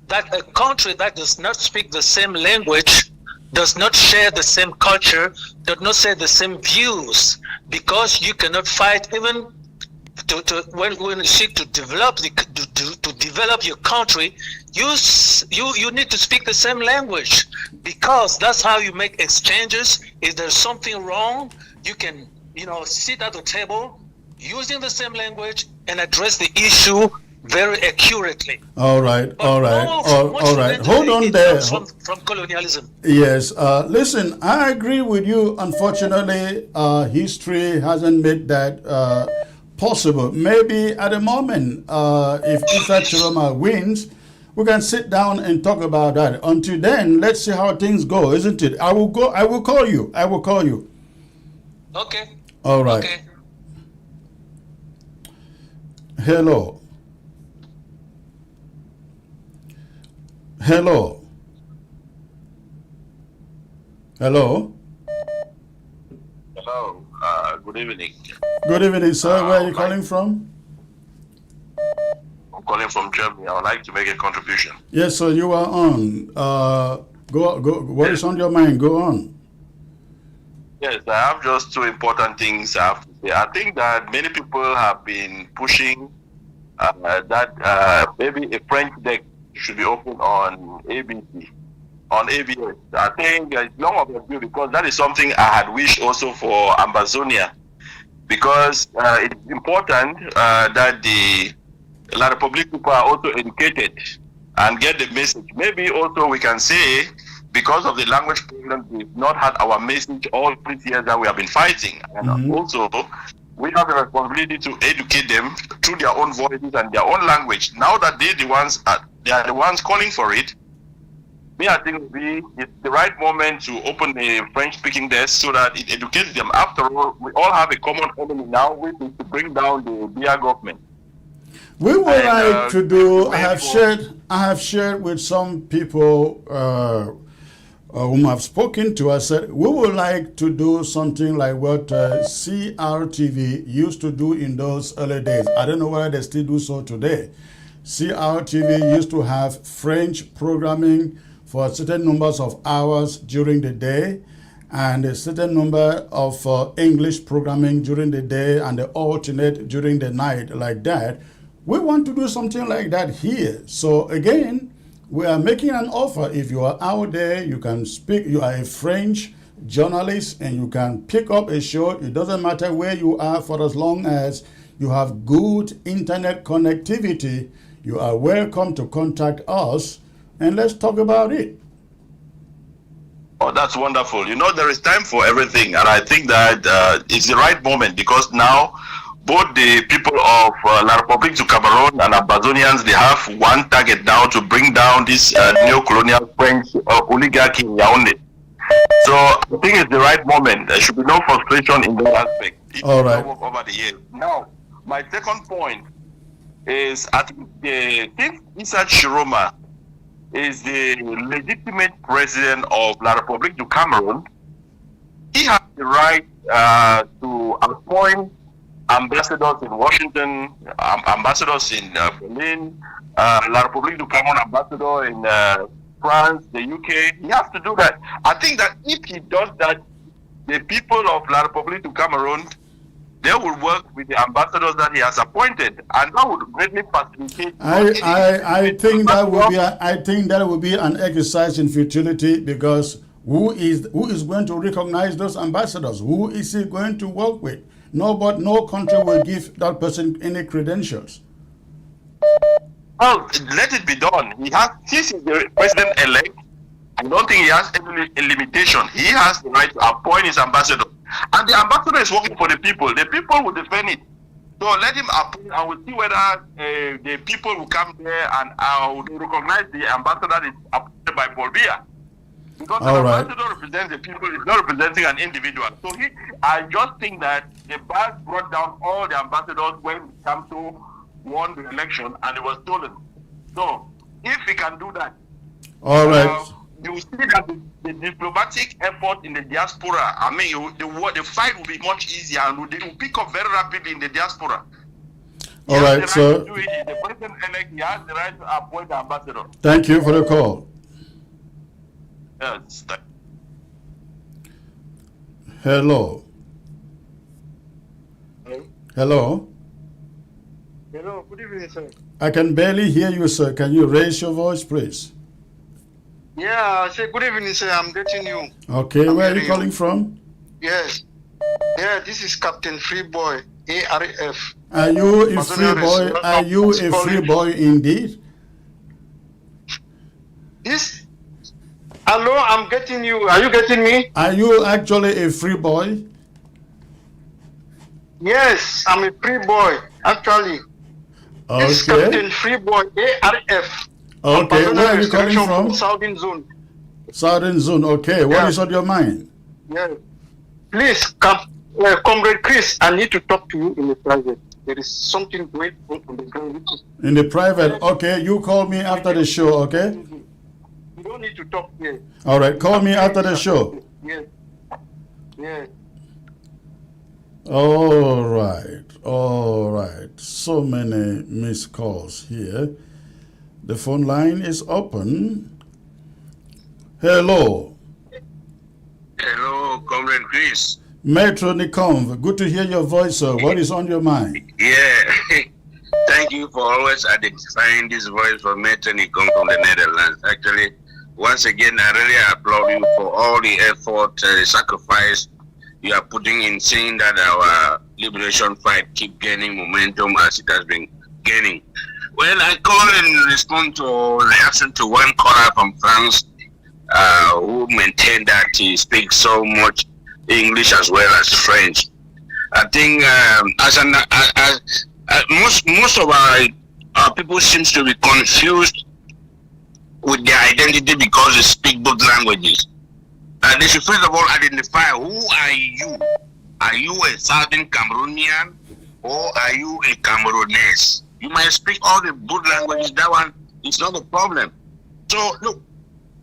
M: that a country that does not speak the same language, does not share the same culture, does not share the same views, because you cannot fight even when you seek to develop develop your country. You need to speak the same language, because that's how you make exchanges. If there's something wrong, you can sit at the table using the same language and address the issue very accurately.
A: All right. Hold on there.
M: From colonialism.
A: Yes. Listen, I agree with you. Unfortunately, history hasn't made that possible. Maybe at the moment, if Issa Chiroma wins, we can sit down and talk about that. Until then, let's see how things go, isn't it? I will call you.
M: Okay.
A: All right.
M: Okay.
A: Hello. Hello.
E: Hello. Good evening.
A: Good evening, sir. Where are you calling from?
E: I'm calling from Germany. I would like to make a contribution.
A: Yes, sir. You are on. Go. What is on your mind? Go on.
E: Yes, I have just two important things I have to say. I think that many people have been pushing that maybe a French deck should be open on ABC, on ABS. I think it's long overdue, because that is something I had wished also for Ambazonia, because it's important that the La Republique people are also educated and get the message. Maybe also we can say, because of the language problem, we've not had our message all these years that we have been fighting. And also, we have a responsibility to educate them through their own voices and their own language. Now that they are the ones calling for it, I think it's the right moment to open a French-speaking desk so that it educates them. After all, we all have a common enemy now, which is to bring down the Biya government.
A: We would like to do. I have shared with some people whom I've spoken to. I said we would like to do something like what CRTV used to do in those early days. I don't know whether they still do so today. CRTV used to have French programming for certain numbers of hours during the day, and a certain number of English programming during the day, and the alternate during the night, like that. We want to do something like that here. So again, we are making an offer. If you are out there, you can speak. You are a French journalist and you can pick up a show. It doesn't matter where you are, for as long as you have good internet connectivity, you are welcome to contact us and let's talk about it.
E: Oh, that's wonderful. There is time for everything, and I think that it's the right moment, because now both the people of La Republique du Cameroon and Ambazonians, they have one target now, to bring down this neo-colonial French oligarchy in Yaoundé. So I think it's the right moment. There should be no frustration in that aspect.
A: All right.
E: Over the years. Now, my second point is, I think if Issa Chiroma is the legitimate president of La Republique du Cameroon, he has the right to appoint ambassadors in Washington, ambassadors in Berlin, La Republique du Cameroon ambassador in France, the UK. He has to do that. I think that if he does that, the people of La Republique to Cameroon, they will work with the ambassadors that he has appointed, and that would greatly facilitate.
A: I think that would be an exercise in futility, because who is going to recognize those ambassadors? Who is he going to work with? No country will give that person any credentials.
E: Well, let it be done. Since he's the president-elect, I don't think he has any limitation. He has the right to appoint his ambassador. And the ambassador is working for the people. The people will defend it. So let him appoint, and we'll see whether the people will come there and will recognize the ambassador that is appointed by Biya. Because the ambassador represents the people, he's not representing an individual. So I just think that the BAS brought down all the ambassadors when Kamto won the election and it was stolen. So if we can do that,
A: all right.
E: You will see that the diplomatic effort in the diaspora, I mean, the fight will be much easier, and they will pick up very rapidly in the diaspora.
A: All right, so
E: the president-elect, he has the right to appoint the ambassador.
A: Thank you for the call.
E: Yes.
A: Hello. Hello.
O: Hello, good evening, sir.
A: I can barely hear you, sir. Can you raise your voice, please?
O: Yeah, I say good evening, sir. I'm getting you.
A: Okay, where are you calling from?
O: Yes. Yeah, this is Captain Freeboy, ARF.
A: Are you a free boy? Are you a free boy indeed?
O: Hello, I'm getting you. Are you getting me?
A: Are you actually a free boy?
O: Yes, I'm a free boy, actually.
A: Okay.
O: This is Captain Freeboy, ARF.
A: Okay, where are you calling from?
O: Southern Zone.
A: Southern Zone, okay. What is on your mind?
O: Yes. Please, Comrade Chris, I need to talk to you in the private. There is something going on the ground.
A: In the private, okay. You call me after the show, okay?
O: You don't need to talk here.
A: All right, call me after the show.
O: Yes. Yes.
A: All right. So many missed calls here. The phone line is open. Hello.
P: Hello, Comrade Chris.
A: Metro Nikomv, good to hear your voice, sir. What is on your mind?
P: Yeah. Thank you for always identifying this voice for Metro Nikomv from the Netherlands. Actually, once again, I really applaud you for all the effort, sacrifice you are putting in seeing that our liberation fight keep gaining momentum as it has been gaining. Well, I call and respond to reaction to one caller from France who maintained that he speaks so much English as well as French. I think most of our people seems to be confused with their identity because they speak both languages. They should first of all identify who are you. Are you a Southern Cameroonian or are you a Cameroonese? You might speak all the good languages. That one is not a problem. So look,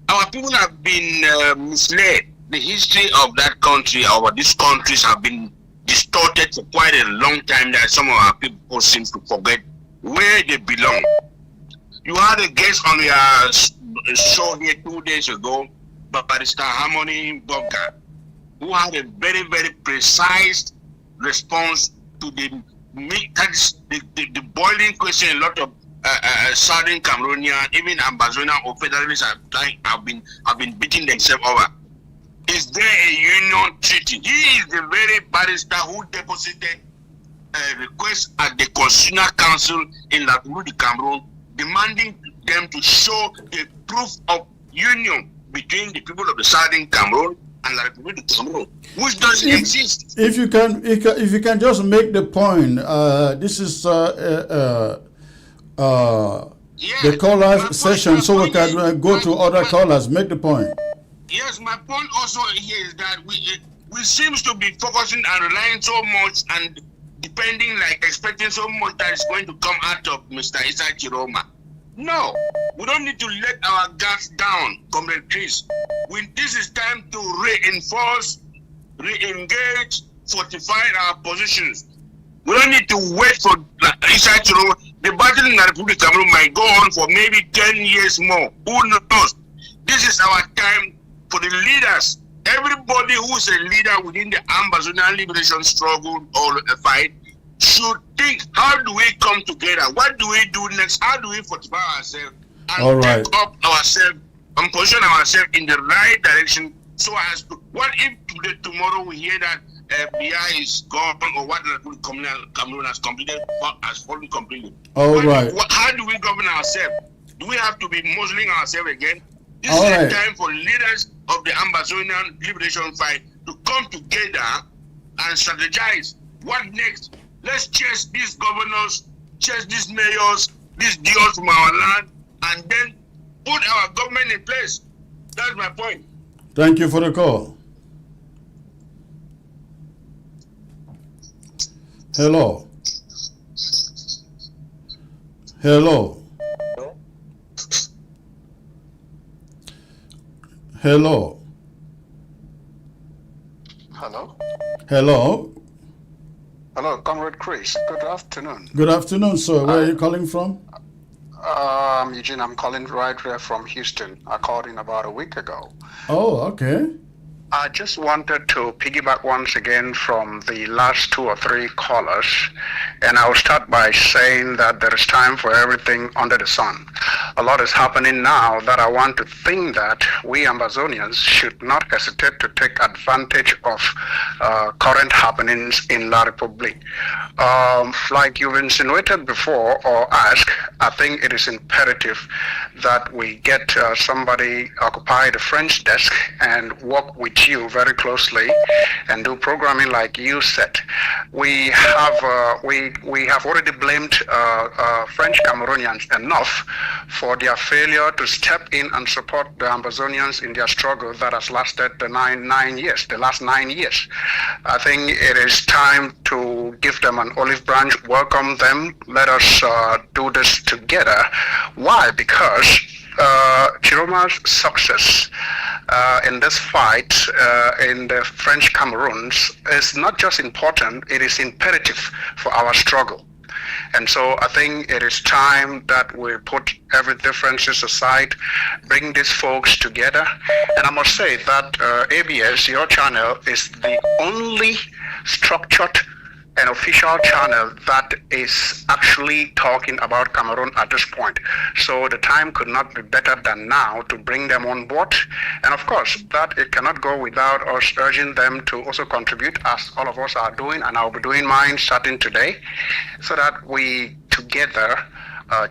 P: our people have been misled. The history of that country, or these countries, have been distorted for quite a long time. That some of our people seem to forget where they belong. You had a guest on your show here 2 days ago, Barrister Harmony Bobka, who had a very, very precise response to the boiling question. A lot of Southern Cameroonian, even Ambazonian or Federalists have been beating themselves over. Is there a union treaty? He is the very barrister who deposited a request at the Constitutional Council in La Republique de Cameroon, demanding them to show the proof of union between the people of the Southern Cameroon and La Republique de Cameroon, which doesn't exist.
A: If you can just make the point, this is the callers session, so we can go to other callers. Make the point.
P: Yes, my point also here is that we seems to be focusing and relying so much and depending, like expecting so much that is going to come out of Mr. Issa Chiroma. No, we don't need to let our guards down, Comrade Chris. This is time to reinforce, re-engage, fortify our positions. We don't need to wait for Issa Chiroma. The battle in the Republic of Cameroon might go on for maybe 10 years more. Who knows? This is our time for the leaders. Everybody who is a leader within the Amazonian liberation struggle or a fight should think, how do we come together? What do we do next? How do we fortify ourselves and take up ourselves and position ourselves in the right direction? So as to, what if today, tomorrow we hear that Biya is gone, or what Cameroon has completed, has fully completed? How do we govern ourselves? Do we have to be muzzling ourselves again? This is the time for leaders of the Amazonian liberation fight to come together and strategize. What next? Let's chase these governors, chase these mayors, these deals from our land, and then put our government in place. That's my point.
A: Thank you for the call. Hello. Hello. Hello.
Q: Hello.
A: Hello.
Q: Hello, Comrade Chris. Good afternoon.
A: Good afternoon, sir. Where are you calling from?
Q: Eugene, I'm calling right here from Houston. I called in about a week ago.
A: Oh, okay.
Q: I just wanted to piggyback once again from the last 2 or 3 callers, and I'll start by saying that there is time for everything under the sun. A lot is happening now that I want to think that we Amazonians should not hesitate to take advantage of current happenings in La Republique. Like you've insinuated before or asked, I think it is imperative that we get somebody occupy the French desk and work with you very closely and do programming like you said. We have already blamed French Cameroonians enough for their failure to step in and support the Amazonians in their struggle that has lasted the last 9 years. I think it is time to give them an olive branch, welcome them, let us do this together. Why? Because Chiroma's success in this fight in the French Cameroons is not just important, it is imperative for our struggle. And so I think it is time that we put every differences aside, bring these folks together. And I must say that ABS, your channel, is the only structured an official channel that is actually talking about Cameroon at this point. So the time could not be better than now to bring them on board. And of course, that it cannot go without us urging them to also contribute, as all of us are doing, and I'll be doing mine starting today, so that we together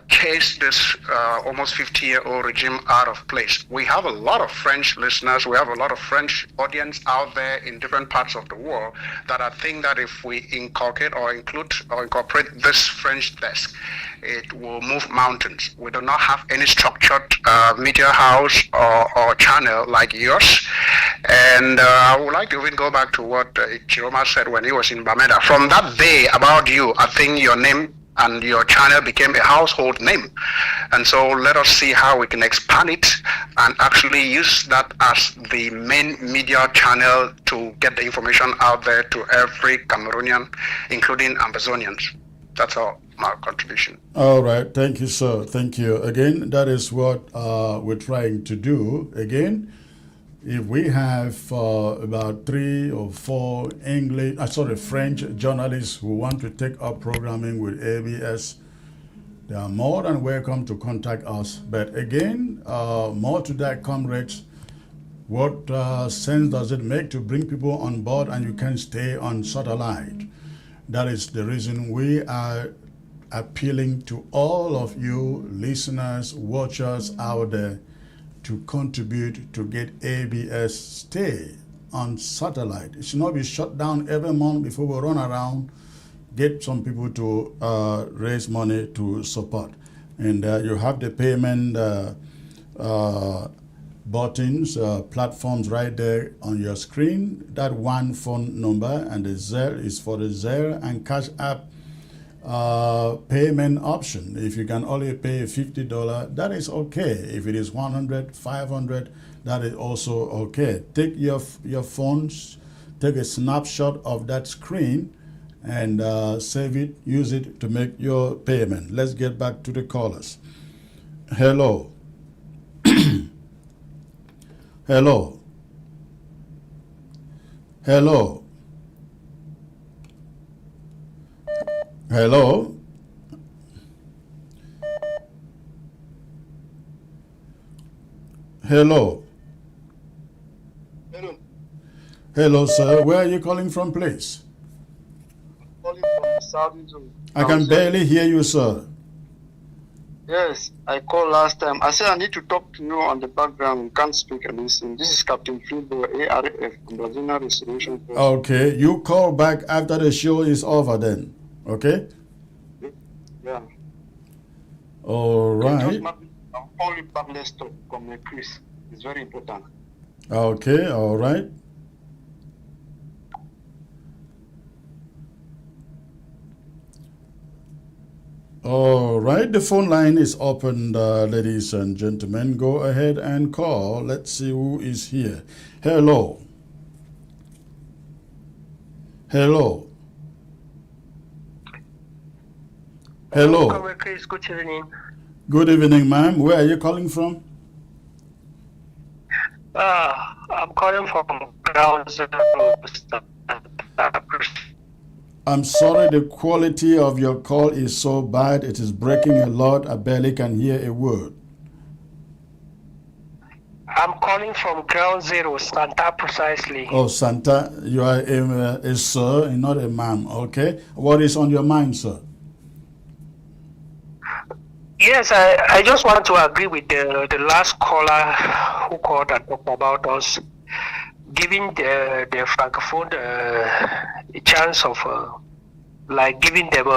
Q: chase this almost 50-year-old regime out of place. We have a lot of French listeners, we have a lot of French audience out there in different parts of the world that I think that if we inculcate or include or incorporate this French desk, it will move mountains. We do not have any structured media house or channel like yours. And I would like to even go back to what Chiroma said when he was in Bameda. From that day about you, I think your name and your channel became a household name. And so let us see how we can expand it and actually use that as the main media channel to get the information out there to every Cameroonian, including Amazonians. That's all my contribution.
A: All right. Thank you, sir. Thank you. Again, that is what we're trying to do. Again, if we have about 3 or 4 French journalists who want to take up programming with ABS, they are more than welcome to contact us. But again, more to that, comrades, what sense does it make to bring people on board and you can stay on satellite? That is the reason we are appealing to all of you listeners, watchers out there, to contribute to get ABS stay on satellite. It should not be shut down every month before we run around, get some people to raise money to support. And you have the payment buttons, platforms right there on your screen. That one phone number and the Zelle is for the Zelle and Cash App payment option. If you can only pay $50, that is okay. If it is $100, $500, that is also okay. Take your phones, take a snapshot of that screen and save it, use it to make your payment. Let's get back to the callers. Hello. Hello. Hello. Hello. Hello.
O: Hello.
A: Hello, sir. Where are you calling from, please?
O: Calling from the Saudi zone.
A: I can barely hear you, sir.
O: Yes, I called last time. I said I need to talk to you on the background. You can't speak and listen. This is Captain Filbo, ARF, from Brazilian Restoration Force.
A: Okay, you call back after the show is over then. Okay?
O: Yeah.
A: All right.
O: I'll call you back. Let's talk. Come here, Chris. It's very important.
A: Okay, all right. All right, the phone line is open, ladies and gentlemen. Go ahead and call. Let's see who is here. Hello. Hello. Hello.
R: Chris, good evening.
A: Good evening, ma'am. Where are you calling from?
R: I'm calling from Ground Zero.
A: I'm sorry, the quality of your call is so bad. It is breaking a lot. I barely can hear a word.
R: I'm calling from Ground Zero, Santa precisely.
A: Oh, Santa, you are a sir and not a ma'am. Okay. What is on your mind, sir?
R: Yes, I just want to agree with the last caller who called and talked about us giving the francophone a chance of like giving them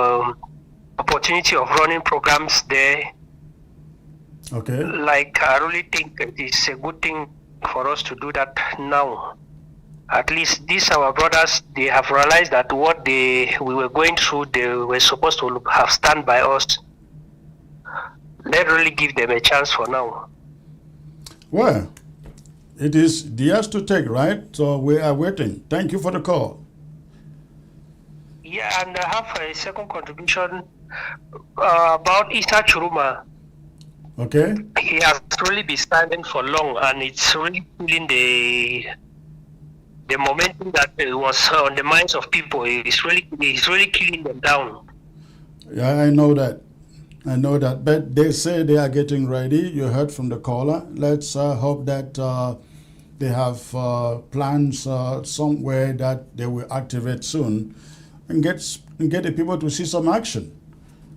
R: opportunity of running programs there.
A: Okay.
R: Like I really think it's a good thing for us to do that now. At least these our brothers, they have realized that what we were going through, they were supposed to have stand by us. Let's really give them a chance for now.
A: Well, it is theirs to take, right? So we are waiting. Thank you for the call.
R: Yeah, and I have a second contribution about Issa Churuma.
A: Okay.
R: He has really been standing for long, and it's really feeling the momentum that was on the minds of people. He's really killing them down.
A: Yeah, I know that. But they say they are getting ready. You heard from the caller. Let's hope that they have plans somewhere that they will activate soon and get the people to see some action.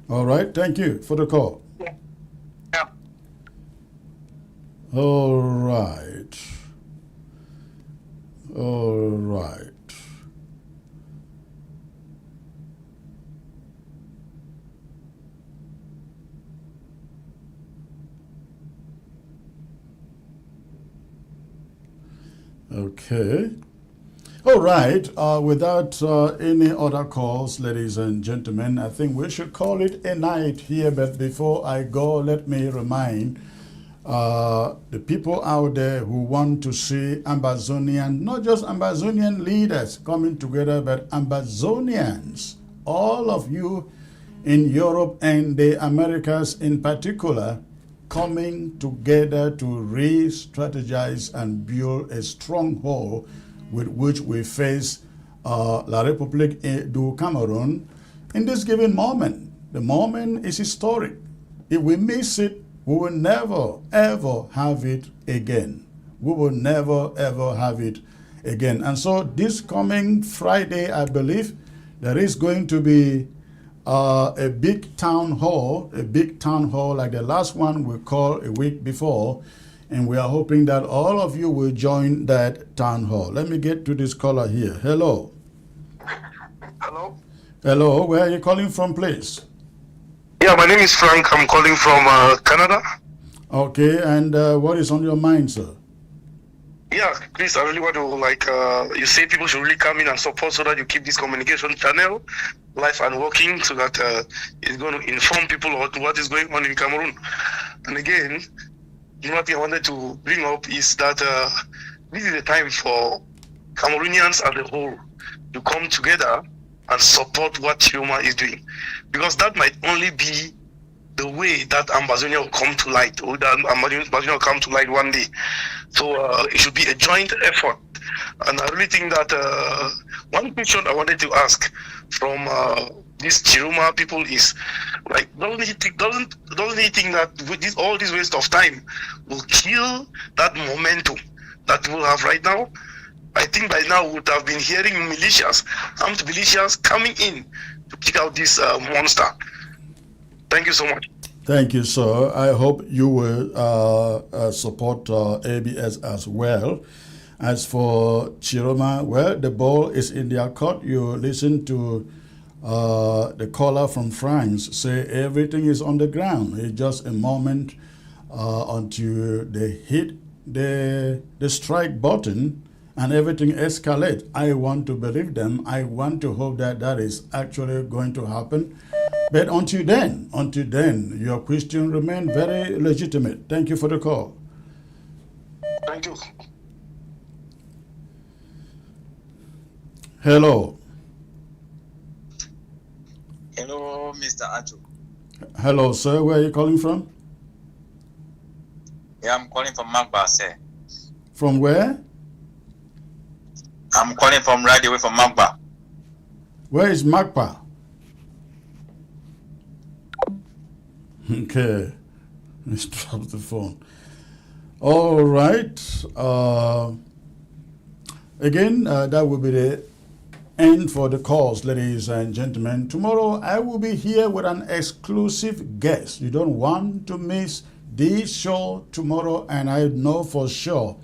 A: All right. Thank you for the call.
R: Yeah.
A: All right. All right. Okay. All right. Without any other calls, ladies and gentlemen, I think we should call it a night here. But before I go, let me remind the people out there who want to see Ambazonian, not just Ambazonian leaders coming together, but Ambazonians, all of you in Europe and the Americas in particular, coming together to re-strategize and build a stronghold with which we face La République du Cameroon in this given moment. The moment is historic. If we miss it, we will never, ever have it again. We will never, ever have it again. And so this coming Friday, I believe, there is going to be a big town hall like the last one we called a week before, and we are hoping that all of you will join that town hall. Let me get to this caller here. Hello.
O: Hello.
A: Hello, where are you calling from, please?
O: Yeah, my name is Frank. I'm calling from Canada.
A: Okay, and what is on your mind, sir?
O: Yeah, please, I really want to, you say people should really come in and support so that you keep this communication channel live and working so that it's going to inform people about what is going on in Cameroon. And again, what I wanted to bring up is that this is a time for Cameroonians as a whole to come together and support what Chioma is doing. Because that might only be the way that Ambazonia will come to light, or that Ambazonia will come to light one day. So it should be a joint effort. And I really think that one question I wanted to ask from these Chiruma people is, like, doesn't he think that with all this waste of time will kill that momentum that we'll have right now? I think by now we would have been hearing militias, armed militias coming in to kick out this monster. Thank you so much.
A: Thank you, sir. I hope you will support ABS as well. As for Chiroma, well, the ball is in their court. You listen to the caller from France say everything is on the ground. It's just a moment until they hit the strike button and everything escalates. I want to believe them. I want to hope that that is actually going to happen. But until then, your question remains very legitimate. Thank you for the call.
O: Thank you.
A: Hello.
S: Hello, Mr. Acho.
A: Hello, sir. Where are you calling from?
S: Yeah, I'm calling from Magba, sir.
A: From where?
S: I'm calling from right away from Magba.
A: Where is Magpa? Okay. Let's drop the phone. All right. Again, that will be the end for the calls, ladies and gentlemen. Tomorrow, I will be here with an exclusive guest. You don't want to miss this show tomorrow, and I know for sure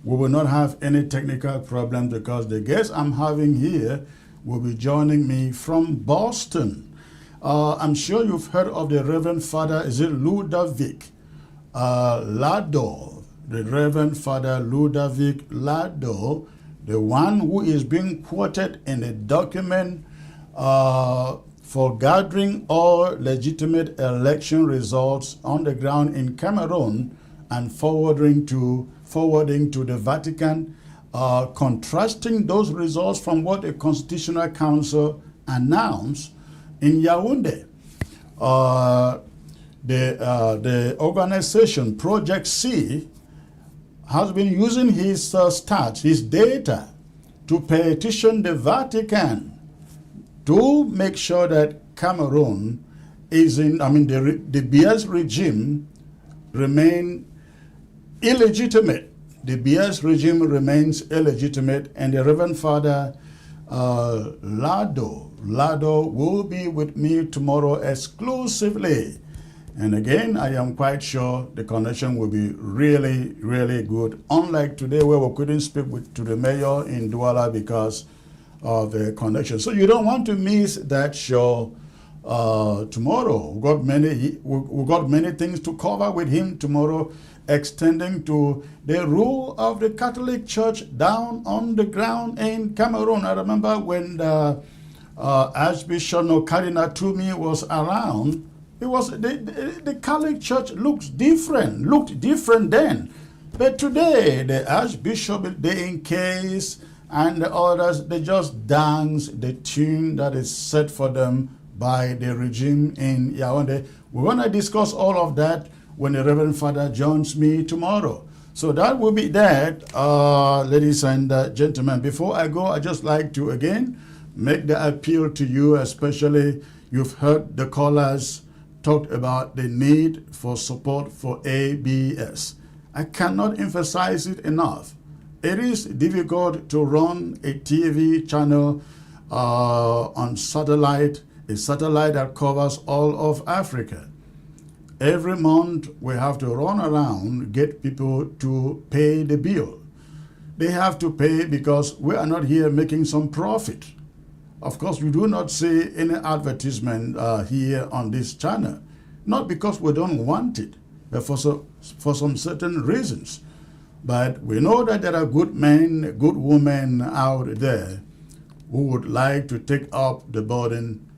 A: we will not have any technical problems because the guest I'm having here will be joining me from Boston. I'm sure you've heard of the Reverend Father, is it Ludovic Lado? The Reverend Father Ludovic Lado, the one who is being quoted in a document for gathering all legitimate election results on the ground in Cameroon and forwarding to the Vatican, contrasting those results from what the Constitutional Council announced in Yaoundé. The organization Project C has been using his stats, his data, to petition the Vatican to make sure that Cameroon is the Biya's regime remain illegitimate. The Biya's regime remains illegitimate, and the Reverend Father Lado will be with me tomorrow exclusively. And again, I am quite sure the connection will be really, really good. Unlike today where we couldn't speak to the mayor in Douala because of the connection. So you don't want to miss that show tomorrow. We've got many things to cover with him tomorrow, extending to the rule of the Catholic Church down on the ground in Cameroon. I remember when Archbishop Cardinal Toomey was around, it was the Catholic Church looked different then. But today, the Archbishop, the Incays, and the others, they just dance the tune that is set for them by the regime in Yaoundé. We're going to discuss all of that when the Reverend Father joins me tomorrow. So that will be that, ladies and gentlemen. Before I go, I'd just like to again make the appeal to you, especially you've heard the callers talked about the need for support for ABS. I cannot emphasize it enough. It is difficult to run a TV channel on satellite, a satellite that covers all of Africa. Every month we have to run around, get people to pay the bill. They have to pay because we are not here making some profit. Of course, we do not see any advertisement here on this channel. Not because we don't want it, but for some certain reasons. But we know that there are good men, good women out there who would like to take up the burden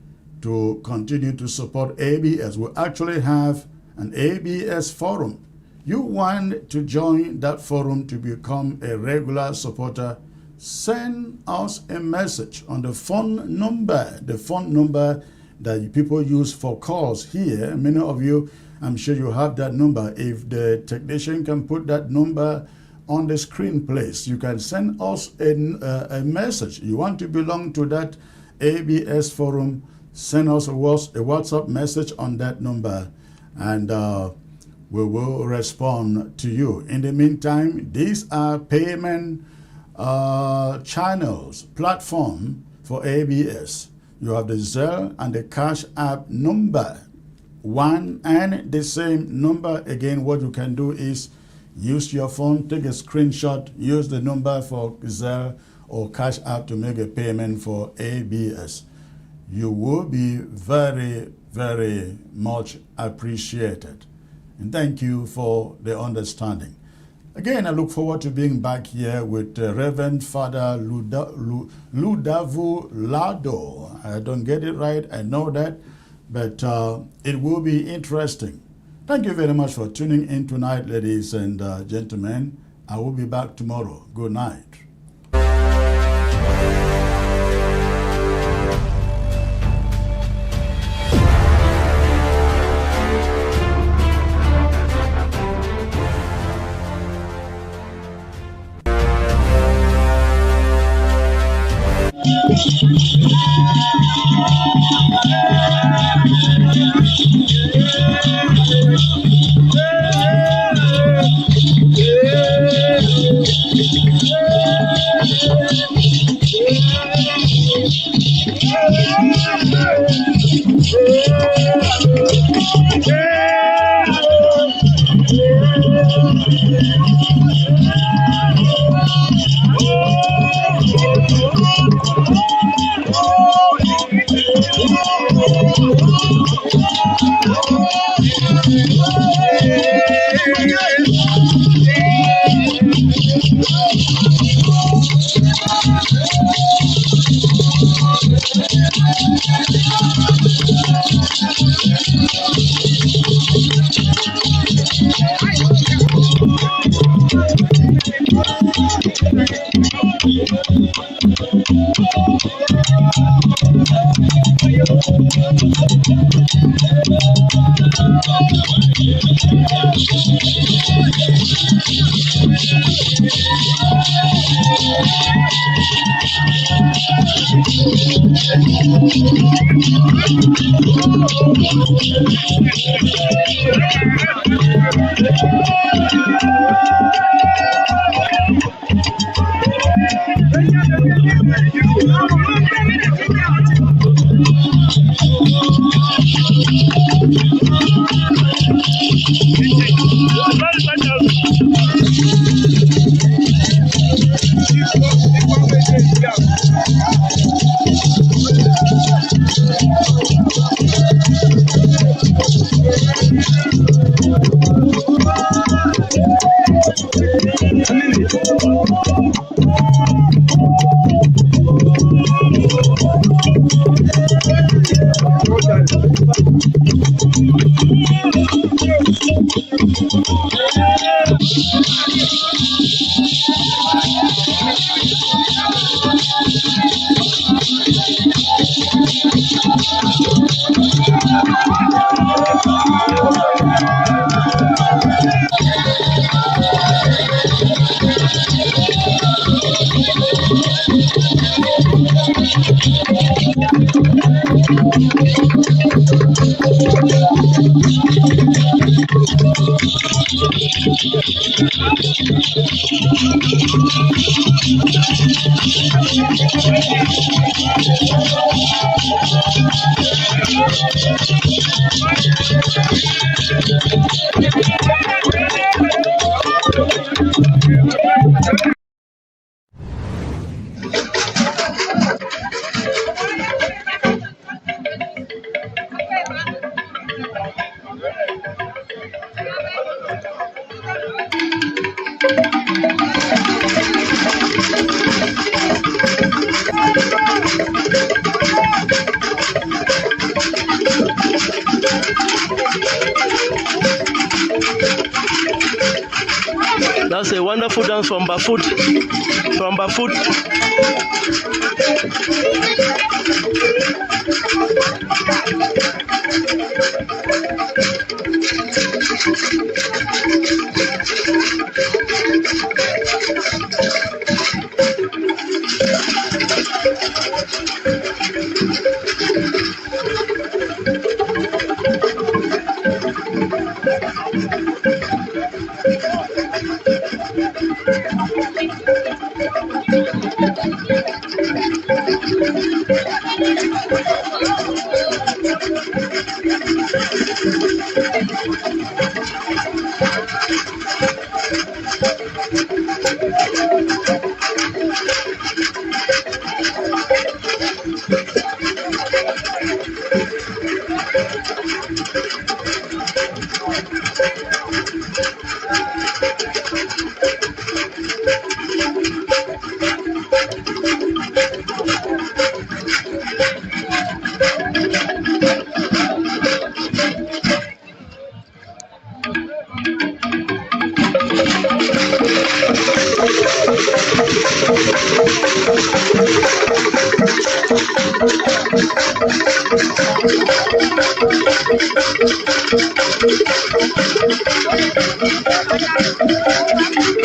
A: to continue to support ABS. We actually have an ABS forum. You want to join that forum to become a regular supporter, send us a message on the phone number. The phone number that people use for calls here. Many of you, I'm sure you have that number. If the technician can put that number on the screen, please, you can send us a message. You want to belong to that ABS forum, send us a WhatsApp message on that number, and we will respond to you. In the meantime, these are payment channels, platform for ABS. You have the Zelle and the Cash App number, one and the same number. Again, what you can do is use your phone, take a screenshot, use the number for Zelle or Cash App to make a payment for ABS. You will be very, very much appreciated. And thank you for the understanding. Again, I look forward to being back here with Reverend Father Ludavu Lado. I don't get it right, I know that, but it will be interesting. Thank you very much for tuning in tonight, ladies and gentlemen. I will be back tomorrow. Good night.
T: That's a wonderful dance from Bafut. From Bafut.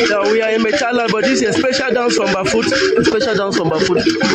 T: Now we are in Metala, but this is a special dance from Bafut. A special dance from Bafut.